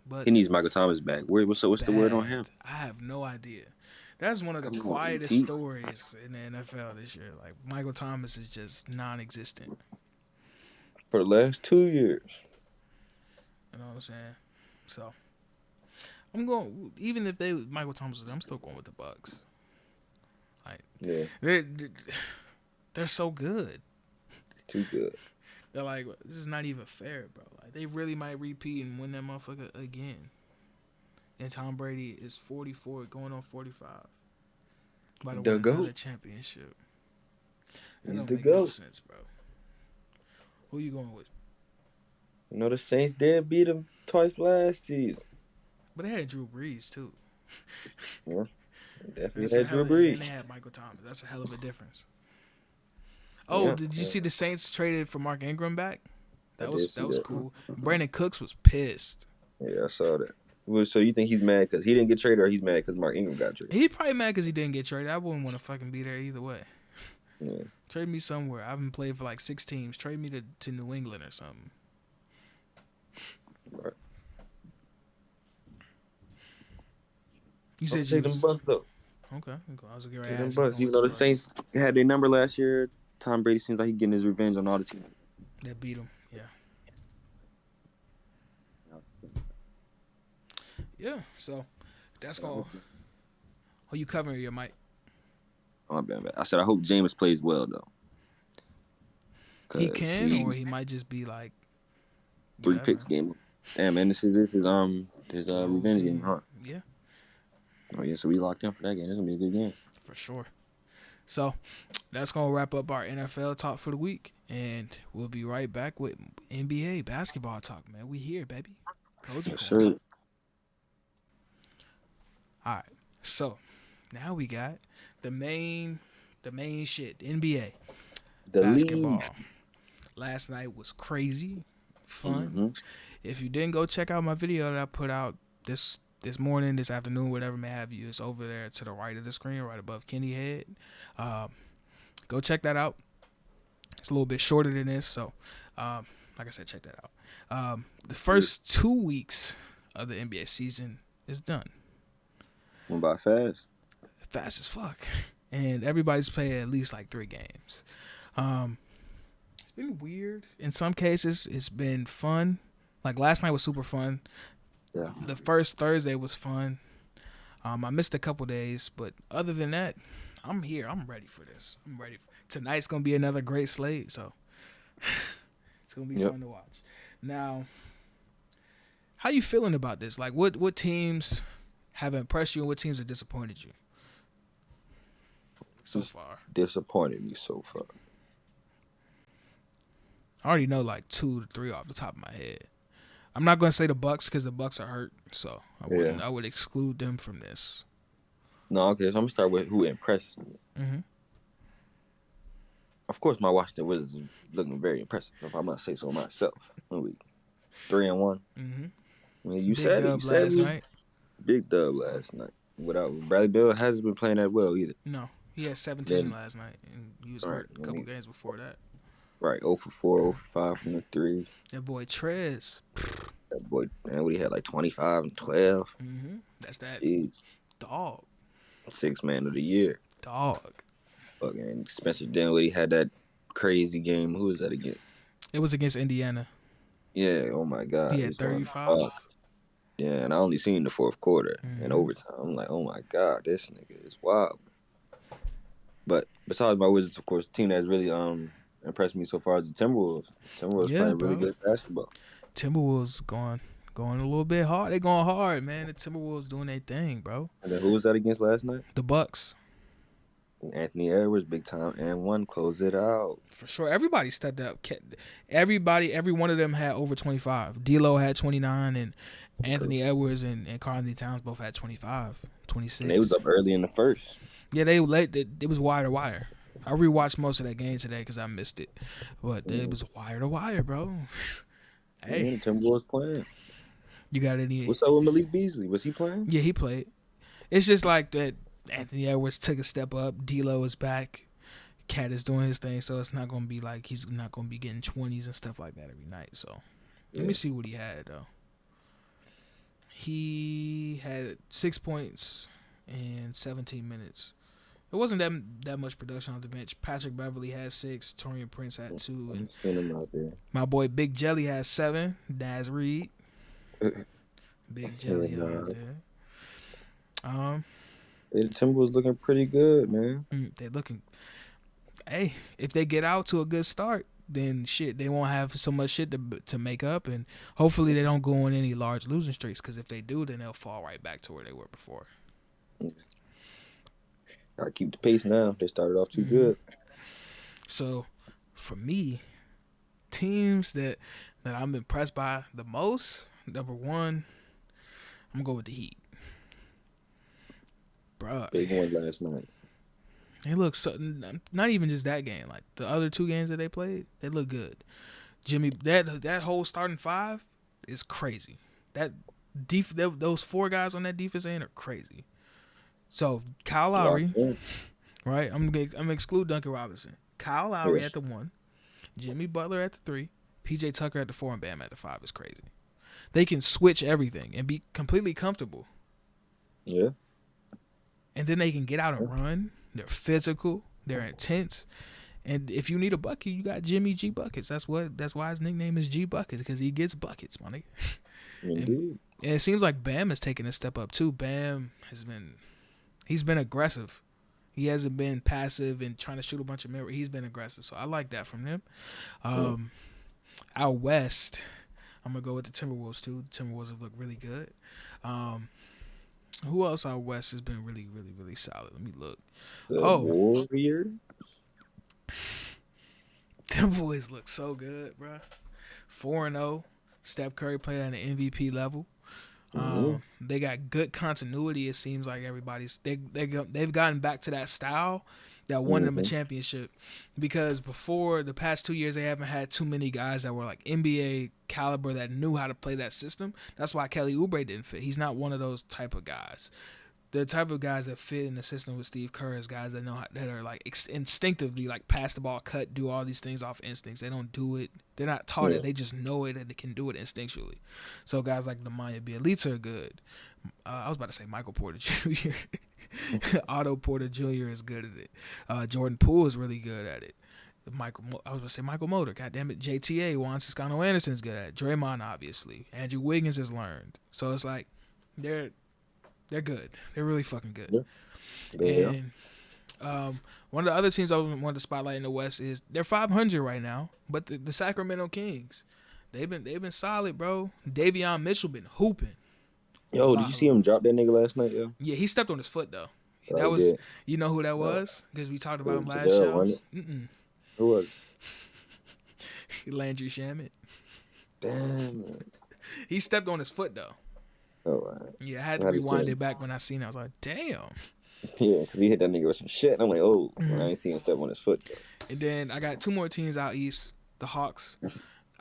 But he needs Michael Thomas back. What's the word on him? I have no idea. That's one of the quietest stories in the NFL this year. Like Michael Thomas is just non-existent for the last 2 years. You know what I'm saying? So I'm going. Even if Michael Thomas, I'm still going with the Bucs. They're so good. Too good. They're like, this is not even fair, bro. Like they really might repeat and win that motherfucker again. And Tom Brady is 44, going on 45. By the way, another championship. That don't make no sense, bro. Who you going with? You know the Saints did beat them twice last season. But they had Drew Brees too. Yeah, definitely had Drew Brees. And they had Michael Thomas. That's a hell of a difference. Oh, did you see the Saints traded for Mark Ingram back? That was cool. Brandon Cooks was pissed. Yeah, I saw that. So you think he's mad because he didn't get traded, or he's mad because Mark Ingram got traded? He's probably mad because he didn't get traded. I wouldn't want to fucking be there either way. Yeah. Trade me somewhere. I haven't played for like 6 teams. Trade me to New England or something. Right. You said take them Bucks though. Okay, I was gonna take them Bucks. Even though the Saints had their number last year, Tom Brady seems like he's getting his revenge on all the teams that beat him. Yeah. Yeah. So that's going. Who you covering your mic? Oh, man. I said I hope Jameis plays well though. He can, or he might just be like 3 picks game. Damn, man, this is his revenge game, huh? Yeah. Oh yeah, so we locked in for that game. This is gonna be a good game for sure. So that's gonna wrap up our NFL talk for the week, and we'll be right back with NBA basketball talk. Man, we here, baby. CozyCorner. Sure. All right, so now we got the main shit. NBA basketball. League. Last night was crazy, fun. Mm-hmm. If you didn't go check out my video that I put out this morning, this afternoon, whatever may have you, it's over there to the right of the screen, right above Kenny head. Go check that out. It's a little bit shorter than this, so like I said, check that out. The first 2 weeks of the NBA season is done. Went by fast. Fast as fuck. And everybody's played at least like 3 games. It's been weird. In some cases, it's been fun. Like last night was super fun. Yeah. The first Thursday was fun. I missed a couple days, but other than that, I'm here. I'm ready for this. Tonight's gonna be another great slate, so it's gonna be fun to watch. Now, how you feeling about this? Like, what teams have impressed you, and what teams have disappointed you so far? Disappointed me so far. I already know like 2 to 3 off the top of my head. I'm not going to say the Bucks because the Bucks are hurt, so I would exclude them from this. No, okay, so I'm going to start with who impressed me. Mm-hmm. of course, my Washington Wizards is looking very impressive, if I must say so myself. 3-1. Mm-hmm. I mean, you Big said it. You dub said last we night. big dub last night. Without Bradley Beal hasn't been playing that well either. No, he had 17 Then, last night, and he was all right, hurt a couple games before that. Right, 0 for 4, 0 for 5 from the three. That boy Trez. That boy, man, what he had, like 25 and 12. Mm-hmm. That's that dog. 6th man of the year. Dog. Fucking Spencer Dinwiddie had that crazy game. Who was that again? It was against Indiana. Yeah, oh my God. He had 35. Yeah, and I only seen the fourth quarter and overtime. I'm like, oh my God, this nigga is wild. But besides my Wizards, of course, the team that's really impressed me so far is the Timberwolves. Timberwolves playing really good basketball. Timberwolves going a little bit hard. They going hard, man. The Timberwolves doing their thing, bro. And then who was that against last night? The Bucks. Anthony Edwards, big time, and one close it out. For sure. Everybody stepped up. Every one of them had over 25. D'Lo had 29, and Anthony Edwards and Karl-Anthony Towns both had 25, 26. And they was up early in the first. Yeah, they late. It was wire to wire. I rewatched most of that game today because I missed it. But it was wire to wire, bro. Hey. The Timberwolves playing. You got any? What's up with Malik Beasley? Was he playing? Yeah, he played. It's just like that Anthony Edwards took a step up. D'Lo is back. Cat is doing his thing, so it's not going to be like he's not going to be getting 20s and stuff like that every night. So let me see what he had, though. He had 6 points in 17 minutes. It wasn't that much production on the bench. Patrick Beverly had 6. Taurean Prince had 2. I'm seeing him out there. My boy Big Jelly had 7. Naz Reid. Big Jelly out there. The Timberwolves looking pretty good, man. They looking. Hey, if they get out to a good start, then shit, they won't have so much shit to make up, and hopefully they don't go on any large losing streaks. Because if they do, then they'll fall right back to where they were before. Gotta keep the pace now. They started off too good. So, for me, teams that I'm impressed by the most, number one, I'm gonna go with the Heat. Bruh. Big one last night. They look so, not even just that game. Like the other 2 games that they played, they look good. Jimmy, that whole starting 5 is crazy. Those 4 guys on that defense end are crazy. So Kyle Lowry, right? I'm gonna exclude Duncan Robinson. Kyle Lowry at the 1, Jimmy Butler at the 3, PJ Tucker at the 4, and Bam at the 5 is crazy. They can switch everything and be completely comfortable. Yeah. And then they can get out and run. They're physical. They're intense. And if you need a bucket, you got Jimmy G Buckets. That's why his nickname is G Buckets, because he gets buckets, my nigga. Indeed. And it seems like Bam is taking a step up too. Bam he's been aggressive. He hasn't been passive and trying to shoot a bunch of mirror. He's been aggressive. So I like that from them. Out west, I'm gonna go with the Timberwolves too. The Timberwolves have looked really good. Who else out west has been really, really, really solid? Let me look. Warriors. Them boys look so good, bro. 4-0. Steph Curry playing at an MVP level. They got good continuity. It seems like they've gotten back to that style that won them a championship. Because before the past 2 years, they haven't had too many guys that were like NBA caliber that knew how to play that system. That's why Kelly Oubre didn't fit. He's not one of those type of guys. The type of guys that fit in the system with Steve Kerr is guys that that are like instinctively like pass the ball, cut, do all these things off instincts. They don't do it. They're not taught it. They just know it and they can do it instinctually. So guys like Nemanja Bjelica are good. I was about to say Michael Porter Jr. Otto Porter Jr. is good at it. Jordan Poole is really good at it. I was going to say Michael Motor. God damn it. JTA, Juan Toscano Anderson is good at it. Draymond, obviously. Andrew Wiggins has learned. So it's like they're good. They're really fucking good. Yeah. And one of the other teams I wanted to spotlight in the West is they're 500 right now, but the Sacramento Kings, they've been solid, bro. Davion Mitchell been hooping. Yo, did you see him drop that nigga last night, yo? Yeah, he stepped on his foot though. That was, you know who that was? Because we talked about him last show. Who was it? Landry Shamet. Damn. He stepped on his foot though. Oh, right. Yeah, I had to rewind it back when I seen it. I was like, damn. Yeah, because he hit that nigga with some shit. And I'm like, oh, I ain't seen him step on his foot, though. And then I got two more teams out east. The Hawks.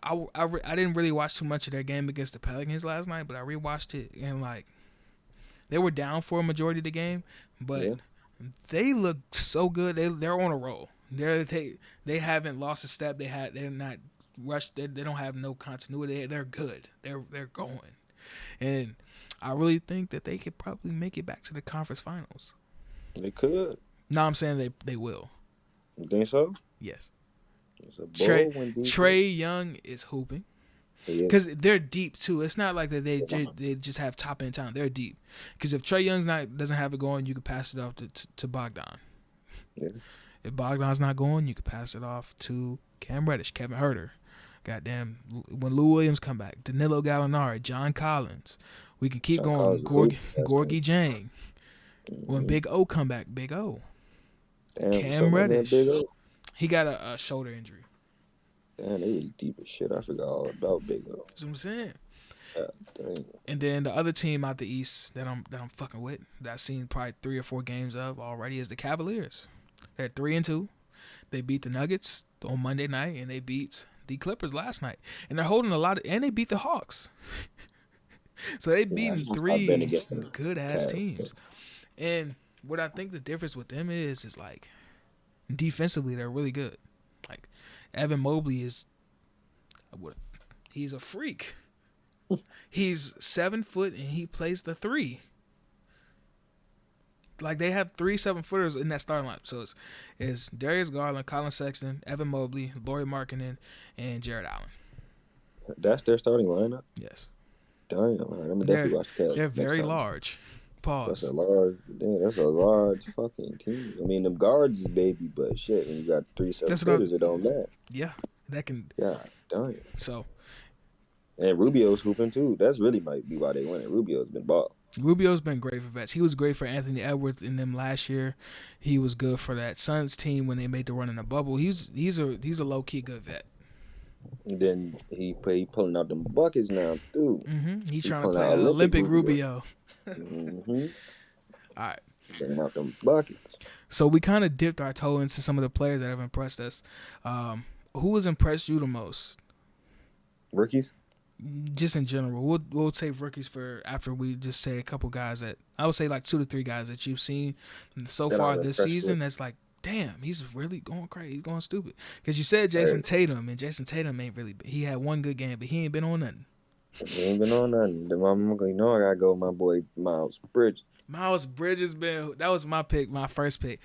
I didn't really watch too much of their game against the Pelicans last night, but I rewatched it and like they were down for a majority of the game, but they look so good. They're on a roll. They haven't lost a step. They're not rushed. They don't have no continuity. They're good. They're going, and I really think that they could probably make it back to the conference finals. They could. No, I'm saying they will. You think so? Yes. It's a Trae Young is hooping because they're deep too. It's not like that they just have top end talent. They're deep because if Trae Young's doesn't have it going, you can pass it off to Bogdan. Yeah. If Bogdan's not going, you can pass it off to Cam Reddish, Kevin Huerter. Goddamn, when Lou Williams come back, Danilo Gallinari, John Collins. We can keep going. Gorgie Jang. When Big O come back, Big O. Damn, Cam Reddish. He got a shoulder injury. Damn, they really deep as shit. I forgot all about Big O. That's what I'm saying. Dang. And then the other team out the East that I'm fucking with, that I've seen probably 3 or 4 games of already, is the Cavaliers. They're 3-2. They beat the Nuggets on Monday night, and they beat the Clippers last night. And they're holding and they beat the Hawks. So they beaten 3 good ass teams. And what I think the difference with them is like defensively they're really good. Like Evan Mobley he's a freak. He's 7 foot and he plays the 3. Like they have 3 7-footers in that starting lineup. So it's Darius Garland, Colin Sexton, Evan Mobley, Lauri Markkanen, and Jared Allen. That's their starting lineup? Yes. Damn, I'm gonna definitely watch the Cavs. They're very large. Pause. That's a large fucking team. I mean, them guards is baby, but shit, when you got 3 7-footers, it don't matter. Yeah, that can. Yeah, damn. So. And Rubio's hooping too. That's really might be why they win. Rubio's been ball. Rubio's been great for vets. He was great for Anthony Edwards in them last year. He was good for that Suns team when they made the run in the bubble. He's a low key good vet. And then he pulling out them buckets now too. He trying to play Olympic Rubio. All right. Pulling out them buckets. So we kind of dipped our toe into some of the players that have impressed us. Who has impressed you the most? Rookies? Just in general. We'll take rookies for after we just say a couple guys that I would say like 2 to 3 guys that you've seen so far this season. That's like, damn, he's really going crazy. He's going stupid. Because you said Jason Tatum, and Jason Tatum ain't really. He had one good game, but he ain't been on nothing. He ain't been on nothing. I gotta go with my boy Miles Bridges. Miles Bridges that was my pick, my first pick.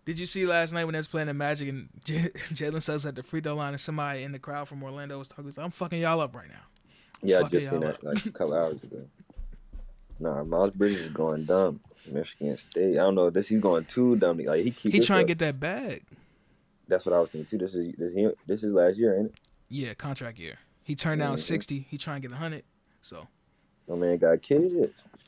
Did you see last night when they was playing the Magic and Jalen Suggs at the free throw line and somebody in the crowd from Orlando was talking? I'm fucking y'all up right now. Yeah, I just seen that like a couple hours ago. Nah, Miles Bridges is going dumb. Michigan State. I don't know. He's going too dumb. Like he trying to get that bag. That's what I was thinking too. This is last year, ain't it? Yeah, contract year. He turned down 60. He trying to get 100. So. My man got kids.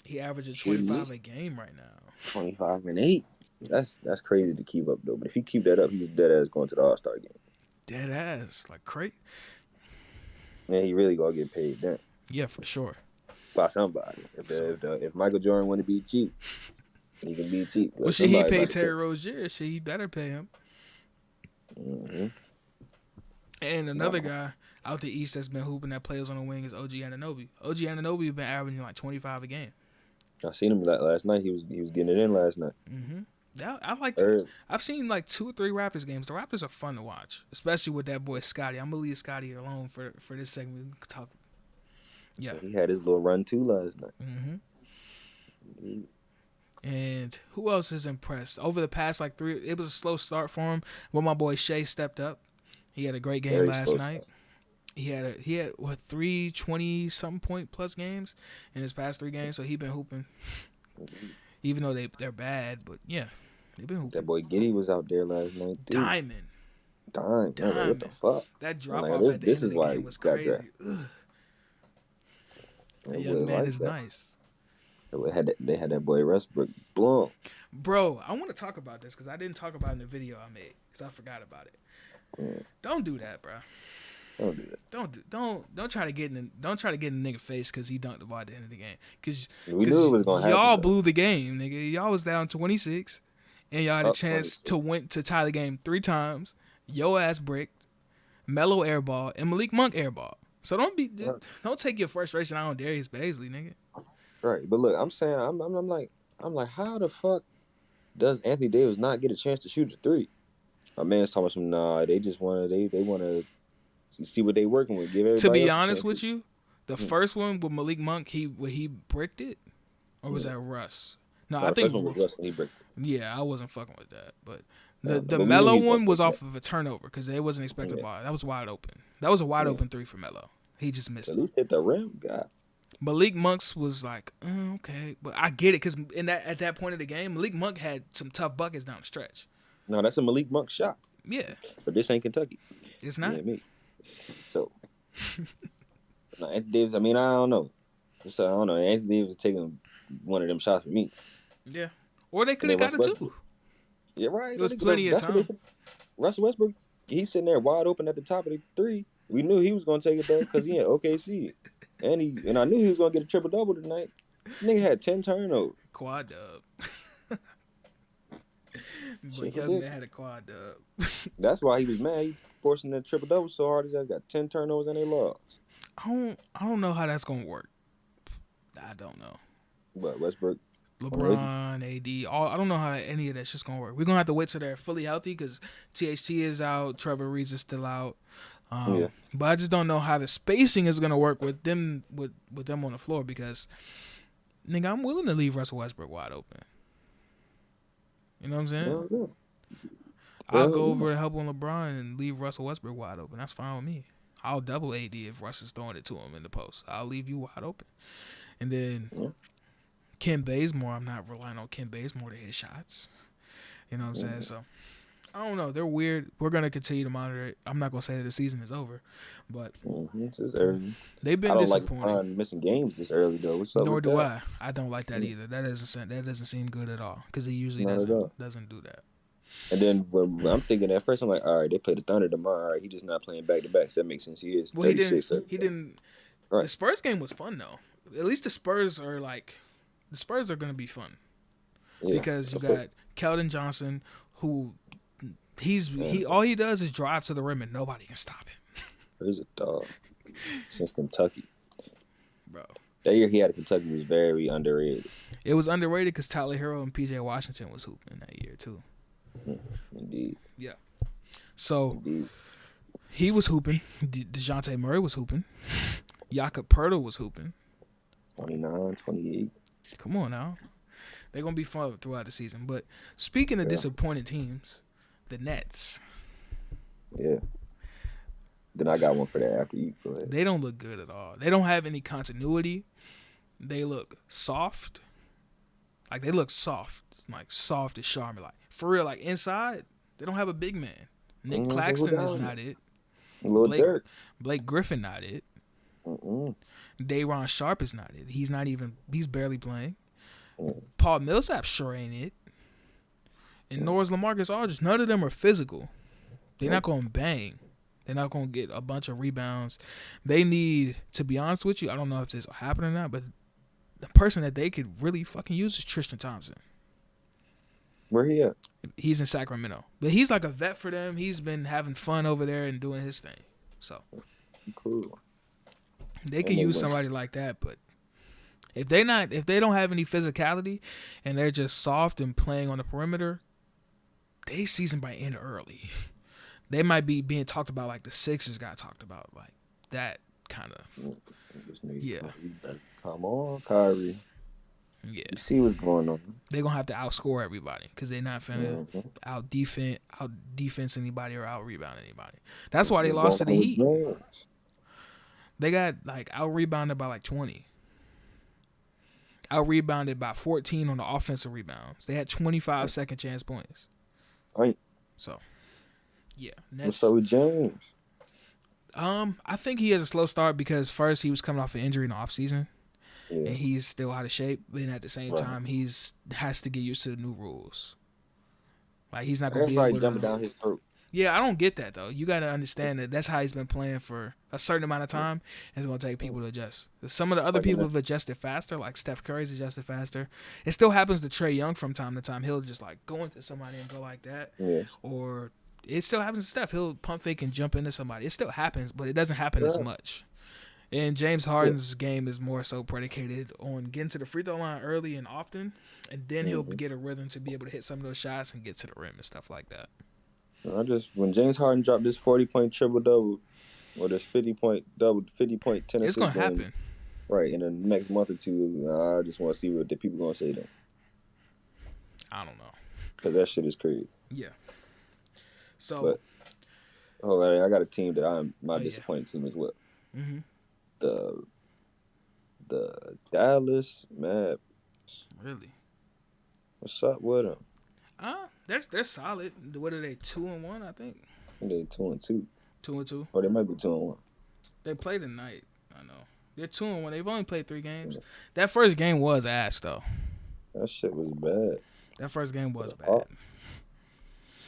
He averages 25 a game right now. 25 and 8. That's crazy to keep up though. But if he keep that up, he's dead ass going to the All-Star game. Dead ass, like crazy. Man, he really gonna get paid then. Yeah, for sure. By somebody. If Michael Jordan want to be cheap, he can be cheap. Well, shit, he paid Terry Rozier. Shit, he better pay him. And another guy out the East that's been hooping that plays on the wing is OG Anunoby. OG Anunoby has been averaging like 25 a game. I seen him last night. He was getting it in last night. I like that. I've seen like 2 or 3 Raptors games. The Raptors are fun to watch, especially with that boy Scotty. I'm gonna leave Scotty alone for this segment. We can talk. Yeah, he had his little run too last night. And who else has impressed over the past like 3? It was a slow start for him, but my boy Shea stepped up. He had a great game last night. He had 3 20-something point plus games in his past 3 games, so he been hooping. Even though they're bad, but yeah, they've been hooping. That boy Giddy was out there last night too. Diamond. What the fuck? That drop off at the end of the game was crazy. That young man is nice. They had that boy Westbrook blown. Bro, I want to talk about this because I didn't talk about it in the video I made because I forgot about it. Don't do that, bro. Don't do that. Don't try to get in the nigga face because he dunked the ball at the end of the game. Because We knew it was gonna happen. Y'all though. blew the game, nigga. Y'all was down 26, and y'all had a Up chance 26. to tie the game 3 times. Yo ass bricked, Melo airball, and Malik Monk airball. So don't take your frustration out on Darius Bazley, nigga. Right, but look, I'm saying, I'm like, how the fuck does Anthony Davis not get a chance to shoot a 3? My man's talking about some. Nah, they just want to. They want to see what they working with. Give everybody. To be else honest a chance with you, the first one with Malik Monk, he bricked it, or was that Russ? No, I the think first one was Russ when he bricked it. Yeah, I wasn't fucking with that, but but the we Melo knew he one was wasn't off of a turnover because they wasn't expecting the ball. That was wide open. That was a wide open 3 for Melo. He just missed At it. least hit the rim, God. Malik Monk's was like, okay, but I get it because at that point of the game, Malik Monk had some tough buckets down the stretch. No, that's a Malik Monk shot. Yeah, but this ain't Kentucky. It's not. Yeah, me. So, no, Anthony Davis. I mean, I don't know. So I don't know. Anthony Davis was taking one of them shots for me. Yeah, or they could have got it too. Yeah, right. There was plenty of time. Russell Westbrook, he's sitting there wide open at the top of the 3. We knew he was gonna take it though because he had OKC, and I knew he was gonna get a triple double tonight. This nigga had 10 turnovers. Quad dub. But young man had a quad dub. That's why he was mad. He forcing that triple double so hard. He's got 10 turnovers and they lost. I don't know how that's gonna work. I don't know. But Westbrook, LeBron, AD, I don't know how any of that's just gonna work. We're gonna have to wait till they're fully healthy because THT is out, Trevor Reeves is still out. But I just don't know how the spacing is gonna work with them with them on the floor because, nigga, I'm willing to leave Russell Westbrook wide open. You know what I'm saying? Yeah. I'll go over and help on LeBron and leave Russell Westbrook wide open. That's fine with me. I'll double AD if Russ is throwing it to him in the post. I'll leave you wide open. And then Ken Bazemore, I'm not relying on Ken Bazemore to hit shots. You know what I'm saying? So, I don't know. They're weird. We're going to continue to monitor it. I'm not going to say that the season is over, but this is early. They've been disappointing. I don't like missing games this early, though. What's up Nor with do that? I don't like that either. That doesn't seem good at all because he usually doesn't do that. And then when I'm thinking at first, I'm like, all right, they play the Thunder tomorrow. All right, he just not playing back-to-back, so that makes sense. He is 36. He didn't. Right. The Spurs game was fun, though. At least the Spurs are going to be fun. Yeah, because you got Keldon Johnson, who all he does is drive to the rim and nobody can stop him. He's a dog. Since Kentucky. Bro. That year he had Kentucky was very underrated. It was underrated because Tyler Hero and PJ Washington was hooping that year, too. Indeed. Yeah. So, he was hooping. DeJounte Murray was hooping. Jakob Poeltl was hooping. 29, 28. Come on now. They're going to be fun throughout the season. But speaking of disappointed teams, the Nets. Yeah. Then I got one for that after you. Go ahead. They don't look good at all. They don't have any continuity. They look soft. Like, they look soft. Like, soft as Sharpe. Like, for real, like, inside, they don't have a big man. Nick Claxton is not it. Blake Griffin not it. Day'Ron Sharpe is not it. He's barely playing. Paul Millsap sure ain't it. And nor is LaMarcus Aldridge. None of them are physical. They're not going to bang. They're not going to get a bunch of rebounds. They need, to be honest with you, I don't know if this will happen or not, but the person that they could really fucking use is Tristan Thompson. Where he at? He's in Sacramento. But he's like a vet for them. He's been having fun over there and doing his thing. So cool. They could use somebody like that, but if they don't have any physicality and they're just soft and playing on the perimeter, their season might end early. They might be being talked about like the Sixers got talked about, like that kind of. Yeah. Come on, Kyrie. Yeah. You see what's going on. They're going to have to outscore everybody because they're not finna out defense anybody or out rebound anybody. That's why they lost to the Heat. They got like out rebounded by like 20. Out rebounded by 14 on the offensive rebounds. They had 25 second chance points. Right. So, yeah. What's up with James? I think he has a slow start because first he was coming off an injury in the offseason. Yeah. And he's still out of shape, but at the same time, has to get used to the new rules. Like he's not gonna be able to jumping down his throat. Yeah, I don't get that though. You got to understand that that's how he's been playing for a certain amount of time, and it's going to take people to adjust. Some of the other people have adjusted faster, like Steph Curry's adjusted faster. It still happens to Trae Young from time to time. He'll just like go into somebody and go like that, or it still happens to Steph. He'll pump fake and jump into somebody. It still happens, but it doesn't happen as much. And James Harden's game is more so predicated on getting to the free throw line early and often, and then he'll get a rhythm to be able to hit some of those shots and get to the rim and stuff like that. When James Harden dropped this 40-point triple-double or this 50-point Tennessee it's going to game, happen. Right, in the next month or two, I just want to see what the people going to say then. I don't know. Because that shit is crazy. Yeah. So. I got a team that my disappointing team as well. Mm-hmm. The Dallas Mavericks. Really? What's up with them? They're solid. What are they? 2-1, I think. They're 2-2. 2-2. Or they might be 2-1. They play tonight. I know. They're 2-1. They've only played 3 games. That first game was ass though. That shit was bad. That first game was bad.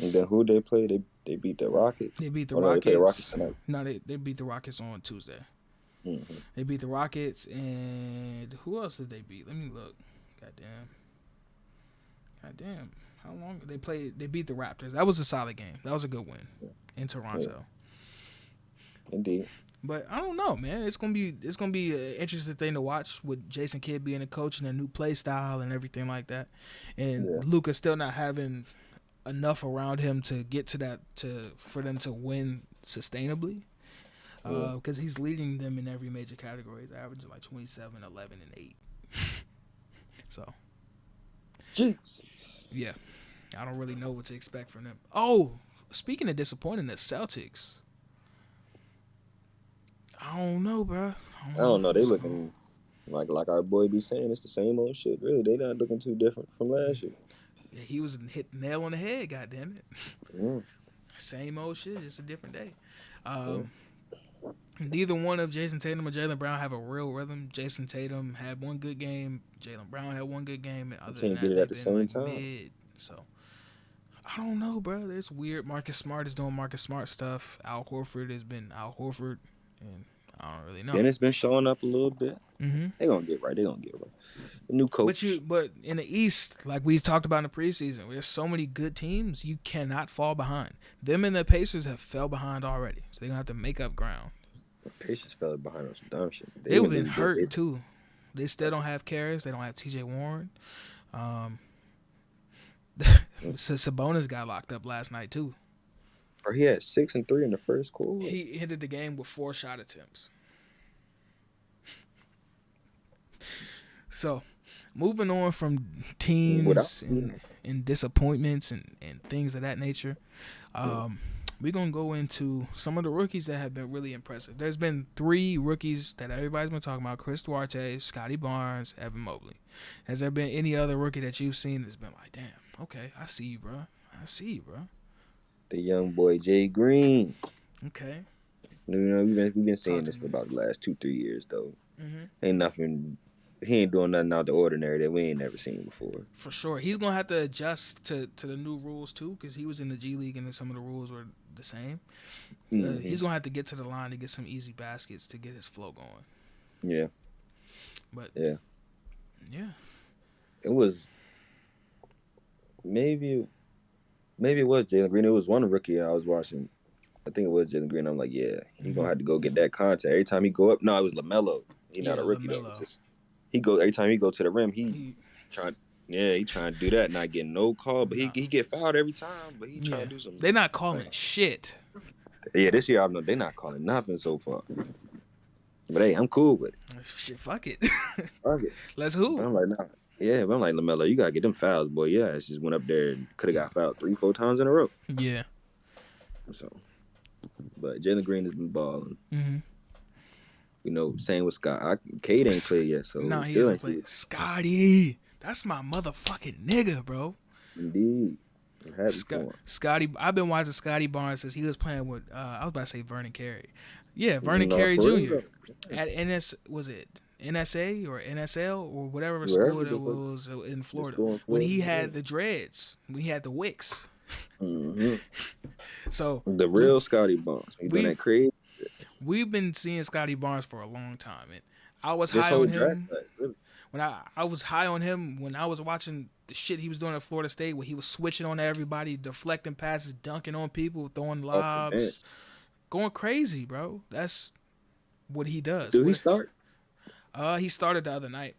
And then who they played? They beat the Rockets. They beat the Rockets. Rockets. They played the Rockets tonight. No, they beat the Rockets on Tuesday. Mm-hmm. They beat the Rockets, and who else did they beat? Let me look. Goddamn. How long they played? They beat the Raptors. That was a solid game. That was a good win in Toronto. Yeah. Indeed. But I don't know, man. It's gonna be an interesting thing to watch with Jason Kidd being a coach and a new play style and everything like that, and Luka still not having enough around him to get to that for them to win sustainably. Because he's leading them in every major category. He's averaging like 27, 11, and 8. So, Jesus. Yeah, I don't really know what to expect from them. Oh, speaking of disappointing, the Celtics. I don't know, bro. I don't know. They looking like our boy be saying. It's the same old shit. Really, they not looking too different from last year. Yeah, he was hit the nail on the head. Goddamn it. Yeah. Same old shit, just a different day. Neither one of Jason Tatum or Jaylen Brown have a real rhythm. Jason Tatum had one good game. Jaylen Brown had one good game. And other than that, get it at the same time. Mid. So, I don't know, bro. It's weird. Marcus Smart is doing Marcus Smart stuff. Al Horford has been Al Horford. And I don't really know. Dennis been showing up a little bit. Mm-hmm. They gonna get right. The new coach. But in the East, like we talked about in the preseason, there's so many good teams. You cannot fall behind. Them and the Pacers have fell behind already. So they're gonna have to make up ground. The Pacers fell behind on some dumb shit. They've been hurt too. They still don't have Karras. They don't have T.J. Warren. Sabonis got locked up last night too. Or he had 6 and 3 in the first quarter. He ended the game with 4 shot attempts. So, moving on from teams and disappointments and things of that nature, we're going to go into some of the rookies that have been really impressive. There's been 3 rookies that everybody's been talking about: Chris Duarte, Scotty Barnes, Evan Mobley. Has there been any other rookie that you've seen that's been like, damn, okay, I see you, bro. The young boy Jay Green. Okay. You know, we've been saying this for about the last 2-3 years though. Mm-hmm. Ain't nothing. He ain't doing nothing out of the ordinary that we ain't never seen before. For sure, he's gonna have to adjust to the new rules too, because he was in the G League and some of the rules were the same. Mm-hmm. He's gonna have to get to the line to get some easy baskets to get his flow going. Yeah. But yeah. It was maybe it was Jalen Green. It was one rookie I was watching. I think it was Jalen Green. I'm like, yeah, he's gonna have to go get that contact every time he go up. No, it was LaMelo. He's not a rookie though. He go every time he go to the rim. He trying to do that, not getting no call, but he get fouled every time. But he trying to do something. They're not calling shit. Yeah, this year I know they're not calling nothing so far. But hey, I'm cool with it. Shit, fuck it. Fuck it. Let's hoop. I'm like, nah. Yeah, but I'm like, LaMelo, you gotta get them fouls, boy. Yeah, it's just went up there and could have got fouled 3-4 times in a row. Yeah. So, but Jalen Green has been balling. Mm-hmm. You know, same with Scott. Cade ain't played yet, so no, he hasn't played. Scotty, that's my motherfucking nigga, bro. Indeed. Scotty, I've been watching Scotty Barnes since he was playing with. I was about to say Vernon Carey. Yeah, Vernon Carey Jr. At was it NSA or NSL or whatever school it was in Florida when he had the dreads, when he had the wicks. Mm-hmm. So The real Scotty Barnes. He doing that crazy. We've been seeing Scotty Barnes for a long time, and I was This high whole on draft him class, really. when I was high on him when I was watching the shit he was doing at Florida State, where he was switching on everybody, deflecting passes, dunking on people, throwing Off the bench. lobs, going crazy, bro. That's what he does. Do he start? He started the other night.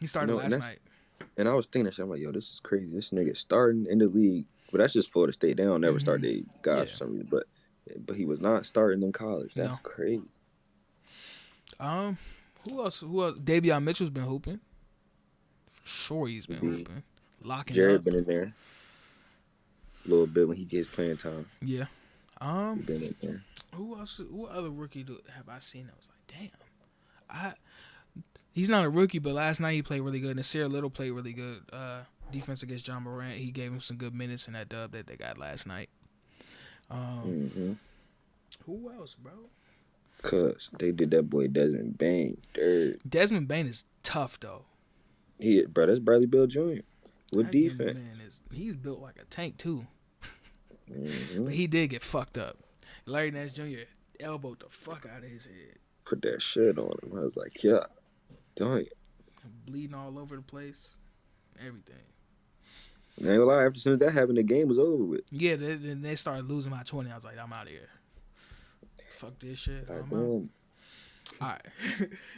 He started last night. And I was thinking that shit. I'm like, yo, this is crazy. This nigga starting in the league, but that's just Florida State. They don't never start their guys for some reason. But he was not starting in college. That's crazy. Who else? Davion Mitchell's been hooping. For sure, he's been hooping. Locking Jared up. Been in there a little bit when he gets playing time. Yeah. He been in there. Who else? What other rookie have I seen? I was like, damn. He's not a rookie, but last night he played really good. Nasir Little played really good. Defense against John Morant. He gave him some good minutes in that dub that they got last night. Who else, bro? Cause they did that boy Desmond Bain dirt. Desmond Bain is tough though. That's Bradley Beal Jr. with defense. He's built like a tank too. But he did get fucked up. Larry Nance Jr. elbowed the fuck out of his head. Put that shit on him. I was like, yeah, don't. Bleeding all over the place. Everything. I ain't gonna lie, as soon as that happened, the game was over with. Yeah, then they started losing by 20. I was like, I'm out of here. Fuck this shit. I'm out. All right.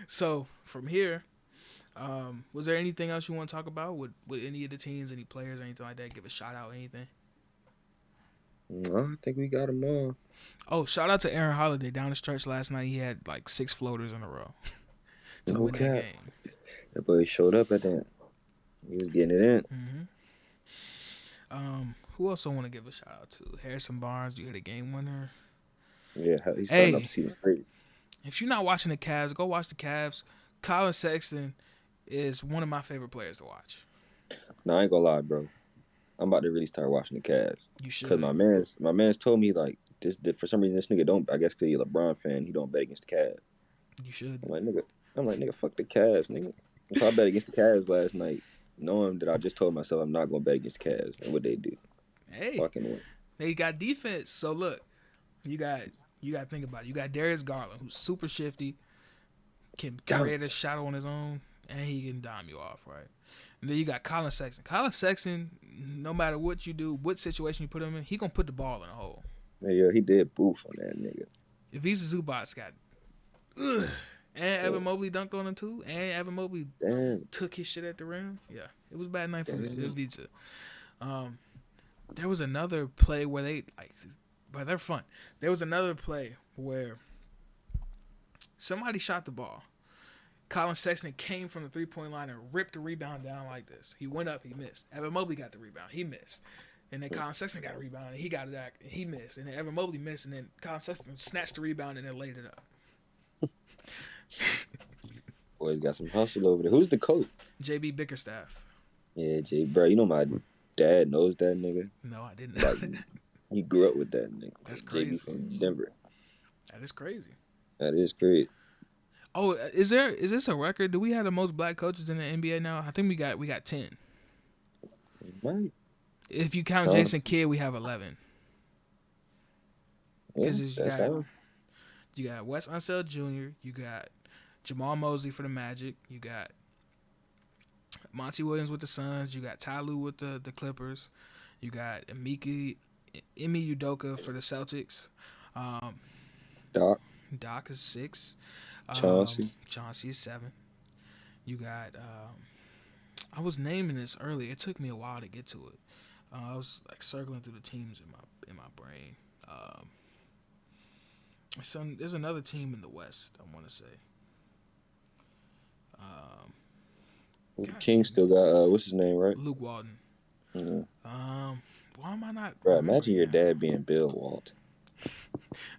So, from here, was there anything else you want to talk about with any of the teams, any players, or anything like that? Give a shout out, anything? No, I think we got them all. Oh, shout out to Aaron Holiday. Down the stretch last night, he had like 6 floaters in a row to win that game. That boy showed up at that. He was getting it in. Who else I want to give a shout out to? Harrison Barnes, you hit a game winner. Yeah, he's starting up to see the great. If you're not watching the Cavs, go watch the Cavs. Colin Sexton is one of my favorite players to watch. No, I ain't gonna lie, bro. I'm about to really start watching the Cavs. You should. Because my man's told me, like, for some reason, this nigga don't, I guess because he's a LeBron fan, he don't bet against the Cavs. You should. I'm like, nigga, fuck the Cavs, nigga. So I bet against the Cavs last night, knowing that I just told myself I'm not going to bet against the Cavs. And what they do. Hey. Fucking win. They got defense. So, look, you got to think about it. You got Darius Garland, who's super shifty, can create a shot on his own, and he can dime you off, right? And then you got Colin Sexton. Colin Sexton, no matter what you do, what situation you put him in, he going to put the ball in a hole. Yeah, he did boof on that nigga. If he's a Zubats got... Ugh. And Evan Mobley dunked on him too. And Evan Mobley took his shit at the rim. Yeah, it was a bad night for Vita. There was another play where but they're fun. There was another play where somebody shot the ball. Colin Sexton came from the 3-point line and ripped the rebound down like this. He went up, he missed. Evan Mobley got the rebound, he missed. And then Colin Sexton got a rebound and he got it back and he missed. And then Evan Mobley missed and then Colin Sexton snatched the rebound and then laid it up. Boys got some hustle over there. Who's the coach? JB Bickerstaff. Yeah, bro. You know my dad knows that nigga. No, I didn't know that. He grew up with that nigga. That's crazy. JB from Denver. That is crazy. That is great. Oh, is this a record? Do we have the most black coaches in the NBA now? I think we got 10. Right. If you count Jason Kidd, we have 11. Yeah, you got Wes Unseld Jr., you got Jamal Mosley for the Magic, you got Monty Williams with the Suns, you got Ty Lue with the Clippers, you got Emi Udoka for the Celtics. Doc is 6. Chauncey is 7. You got I was naming this earlier. It took me a while to get to it. I was like circling through the teams in my brain. There's another team in the West, I want to say. The Kings still got, what's his name, right? Luke Walton. Mm-hmm. Why am I not... Bro, imagine your dad being Bill Walton.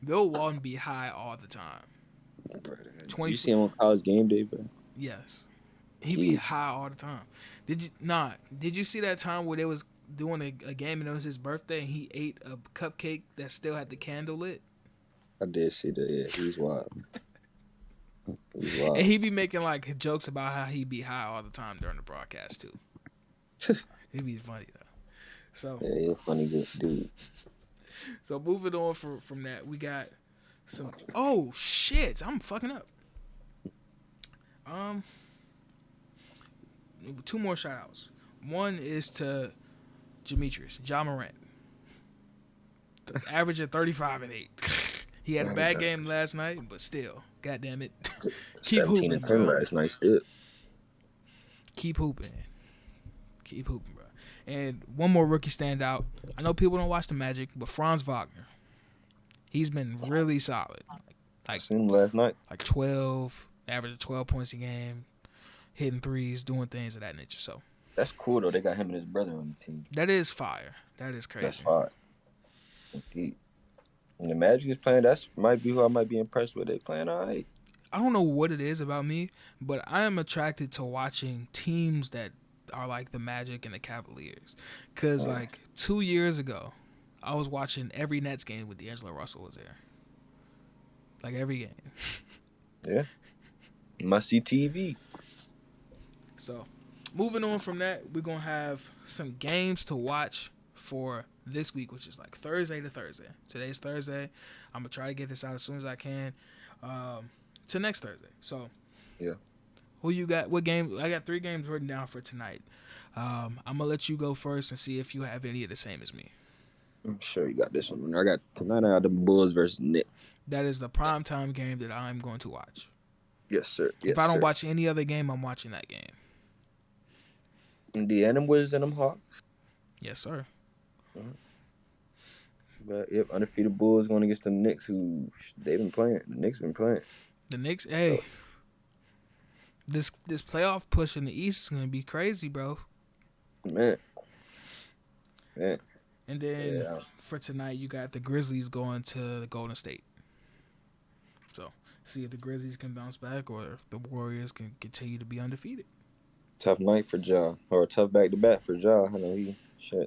Bill Walton be high all the time. Bro, you see him on College Game Day, bro? Yes. He be high all the time. Did you see that time where they was doing a game and it was his birthday and he ate a cupcake that still had the candle lit? I did see that. Yeah, he's wild. He's wild. And he be making like jokes about how he be high all the time during the broadcast too. It'd be funny though. So Yeah, funny good dude. So moving on from that, we got some. Oh shit! I'm fucking up. Um, two more shout outs. One is to Demetrius Ja Morant, average of 35 and 8. He had a bad game last night, but still, goddamn it, keep 17 hooping, and 10 bro. last night still. Keep hooping, bro. And one more rookie standout. I know people don't watch the Magic, but Franz Wagner. He's been really solid. I seen him last night. Like 12, average of 12 points a game, hitting threes, doing things of that nature. So That's cool though. They got him and his brother on the team. that is fire. That is crazy. That's fire. Indeed. And the Magic is playing. That's might be who I might be impressed with. They playing all right. I don't know what it is about me, but I am attracted to watching teams that are like the Magic and the Cavaliers. Because like 2 years ago, I was watching every Nets game with D'Angelo Russell was there. Like every game. Yeah. Must see TV. So, moving on from that, we're going to have some games to watch for this week, which is like Thursday to Thursday. Today's Thursday. I'm going to try to get this out as soon as I can to next Thursday. So, yeah. Who you got? What game? I got 3 games written down for tonight. I'm going to let you go first and see if you have any of the same as me. I'm sure you got this one. Tonight I got the Bulls versus Knicks. That is the primetime game that I'm going to watch. Yes, sir. Yes, if I don't watch any other game, I'm watching that game. Indiana Wizards and them Hawks. Yes, sir. Mm-hmm. But yep, undefeated Bulls going against the Knicks, who they've been playing. The Knicks been playing. The Knicks, hey, this playoff push in the East is gonna be crazy, bro. Man. And then for tonight, you got the Grizzlies going to the Golden State. So see if the Grizzlies can bounce back or if the Warriors can continue to be undefeated. Tough night for Ja, or a tough back-to-back for Ja. I know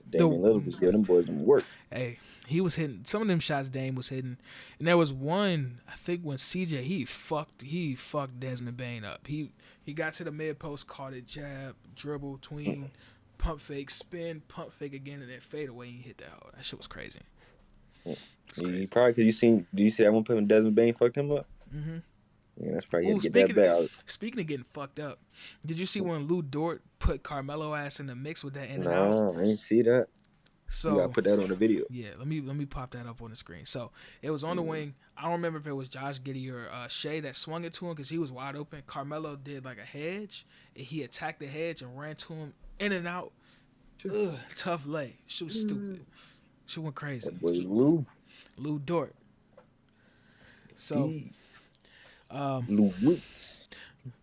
Damian Lillard was giving them boys some work. Hey, he was hitting some of them shots. Dame was hitting, and there was one I think when CJ he fucked Desmond Bane up. He got to the mid post, caught it, jab, dribble, tween, pump fake, spin, pump fake again, and then fade away. And he hit that hole. That shit was crazy. You probably because do you see that one play when Desmond Bane fucked him up? Mm-hmm. Yeah, that's probably get that back. Speaking of getting fucked up, did you see when Lou Dort put Carmelo ass in the mix with that in and out? No, I didn't see that. So you gotta put that on the video. Yeah, let me pop that up on the screen. So it was on the wing. I don't remember if it was Josh Giddey or Shea that swung it to him because he was wide open. Carmelo did like a hedge, and he attacked the hedge and ran to him in and out. Ugh, tough lay. She was stupid. She went crazy. That boy Lou Dort. So.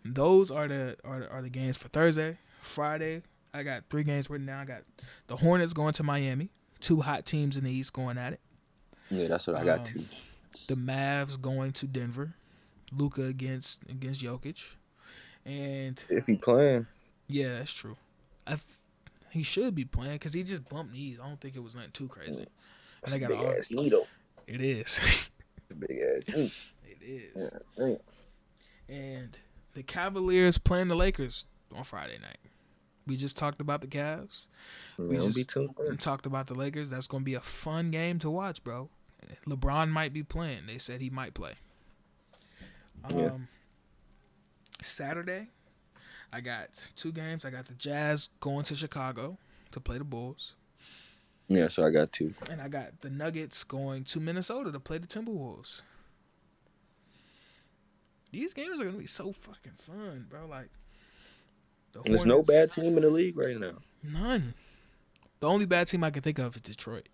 Those are the games for Thursday. Friday, I got 3 games written down. I got the Hornets going to Miami. 2 hot teams in the East going at it. Yeah, that's what I got too. The Mavs going to Denver. Luka against Jokic. And if he playing. Yeah, that's true. He should be playing because he just bumped knees. I don't think it was nothing too crazy. That's a big ass needle. It is. Big ass knee. It is. Yeah. And the Cavaliers playing the Lakers on Friday night. We just talked about the Cavs. We just talked about the Lakers. That's going to be a fun game to watch, bro. LeBron might be playing. They said he might play. Saturday, I got 2 games. I got the Jazz going to Chicago to play the Bulls. Yeah, so I got 2. And I got the Nuggets going to Minnesota to play the Timberwolves. These games are going to be so fucking fun, bro. Like, there's no bad team in the league right now. None. The only bad team I can think of is Detroit.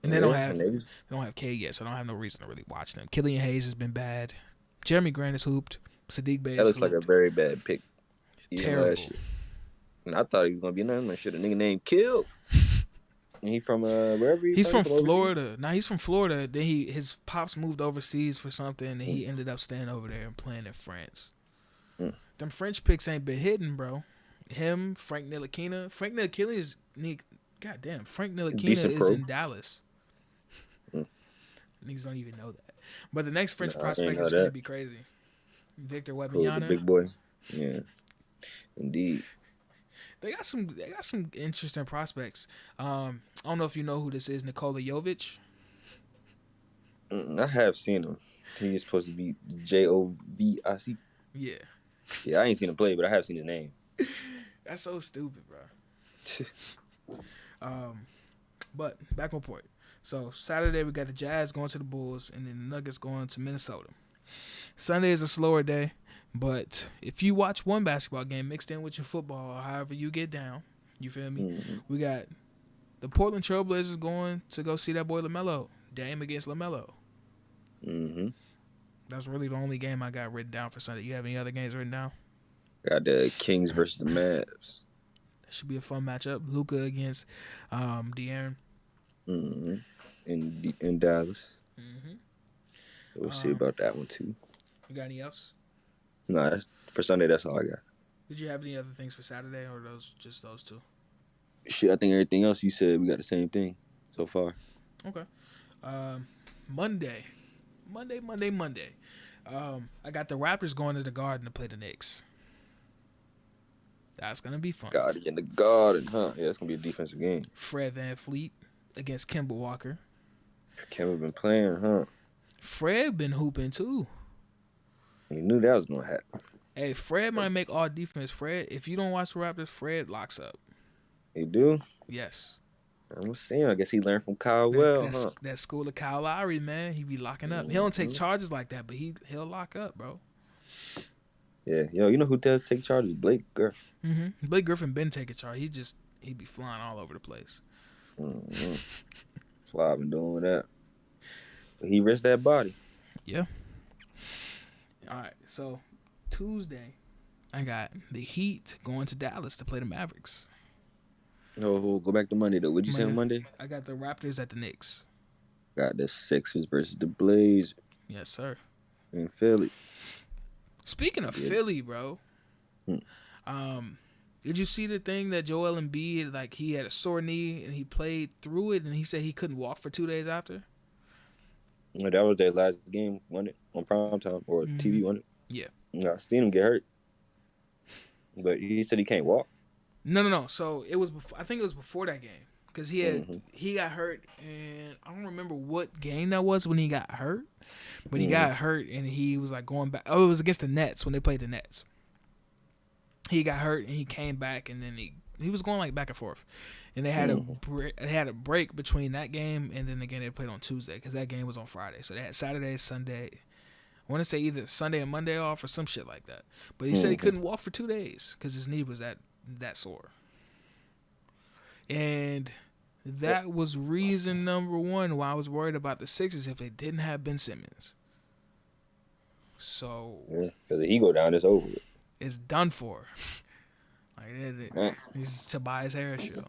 And they don't have K yet, so I don't have no reason to really watch them. Killian Hayes has been bad. Jeremy Grant has hooped. Sadiq Bey has looks like a very bad pick. Terrible. And I thought he was going to be nothing. I should have nigga named Kill. He from wherever he's from Florida. Now he's from Florida. Then his pops moved overseas for something, and he ended up staying over there and playing in France. Them French picks ain't been hitting, bro. Him, Frank Ntilikina. Frank Ntilikina is goddamn. Frank Ntilikina is in Dallas. Niggas don't even know that. But the next French prospect is going to be crazy. Victor Wembanyama. The big boy. Yeah. Indeed. They got some interesting prospects. I don't know if you know who this is, Nikola Jovic. I have seen him. He's supposed to be Jovic. Yeah. Yeah, I ain't seen him play, but I have seen his name. That's so stupid, bro. But back on point. So Saturday we got the Jazz going to the Bulls, and then the Nuggets going to Minnesota. Sunday is a slower day, but if you watch one basketball game mixed in with your football, or however you get down, you feel me? Mm-hmm. We got the Portland Trailblazers going to go see that boy LaMelo, Dame against LaMelo. Mm-hmm. That's really the only game I got written down for Sunday. You have any other games written down? Got the Kings versus the Mavs. That should be a fun matchup. Luka against De'Aaron. Mm-hmm. In Dallas. Mm-hmm. We'll see about that one too. You got any else? No, for Sunday that's all I got. Did you have any other things for Saturday, or just those two? Shit, I think everything else you said we got the same thing so far. Okay. Monday. I got the Raptors going to the Garden to play the Knicks. That's gonna be fun. God in the Garden, huh? Yeah, that's gonna be a defensive game. Fred VanVleet against Kemba Walker. Kemba been playing, huh? Fred been hooping too. You knew that was gonna happen. Hey, Fred might make all defense. Fred, if you don't watch the Raptors, Fred locks up. He do? Yes. I'm saying, I guess he learned from Kyle That school of Kyle Lowry, man. He be locking up. He don't take charges like that, but he'll lock up, bro. Yeah, you know who does take charges? Blake Griffin. Mm-hmm. Blake Griffin been taking charge. He be flying all over the place. Mm-hmm. That's why I've been doing that. But he risked that body. Yeah. All right, so Tuesday, I got the Heat going to Dallas to play the Mavericks. No, go back to Monday though. What'd you say on Monday? I got the Raptors at the Knicks. Got the Sixers versus the Blazers. Yes, sir. In Philly. Speaking of Philly, bro, did you see the thing that Joel Embiid, like, he had a sore knee and he played through it and he said he couldn't walk for 2 days after? Well, that was their last game, wasn't it? On primetime or TV, wasn't it? Yeah. I seen him get hurt. But he said he can't walk. No. So it was I think it was before that game because he got hurt, and I don't remember what game that was when he got hurt, but he got hurt and he was like going back. Oh, it was against the Nets when they played the Nets. He got hurt and he came back, and then he was going like back and forth, and they had a break between that game and then the game they played on Tuesday because that game was on Friday. So they had Saturday, Sunday. I want to say either Sunday and Monday off or some shit like that. But he said he couldn't walk for 2 days because his knee was that sore. And that was reason number one why I was worried about the Sixers if they didn't have Ben Simmons. So because he go down, it's over. It's done for. Like it's Tobias Harris show.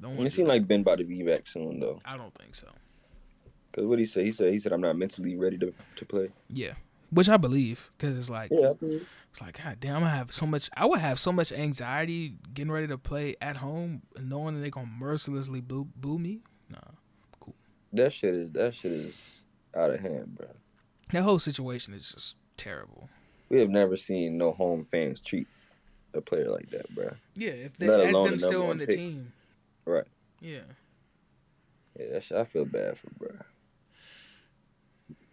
It seemed like Ben about to be back soon though. I don't think so. Because what he said? He said I'm not mentally ready to play. Yeah, which I believe because it's like it's like, God damn, I would have so much anxiety getting ready to play at home, knowing that they're gonna mercilessly boo me. Nah, cool. That shit is out of hand, bro. That whole situation is just terrible. We have never seen no home fans treat a player like that, bro. Yeah, if they as them still on the team. Right. Yeah. Yeah, that shit, I feel bad for, bro.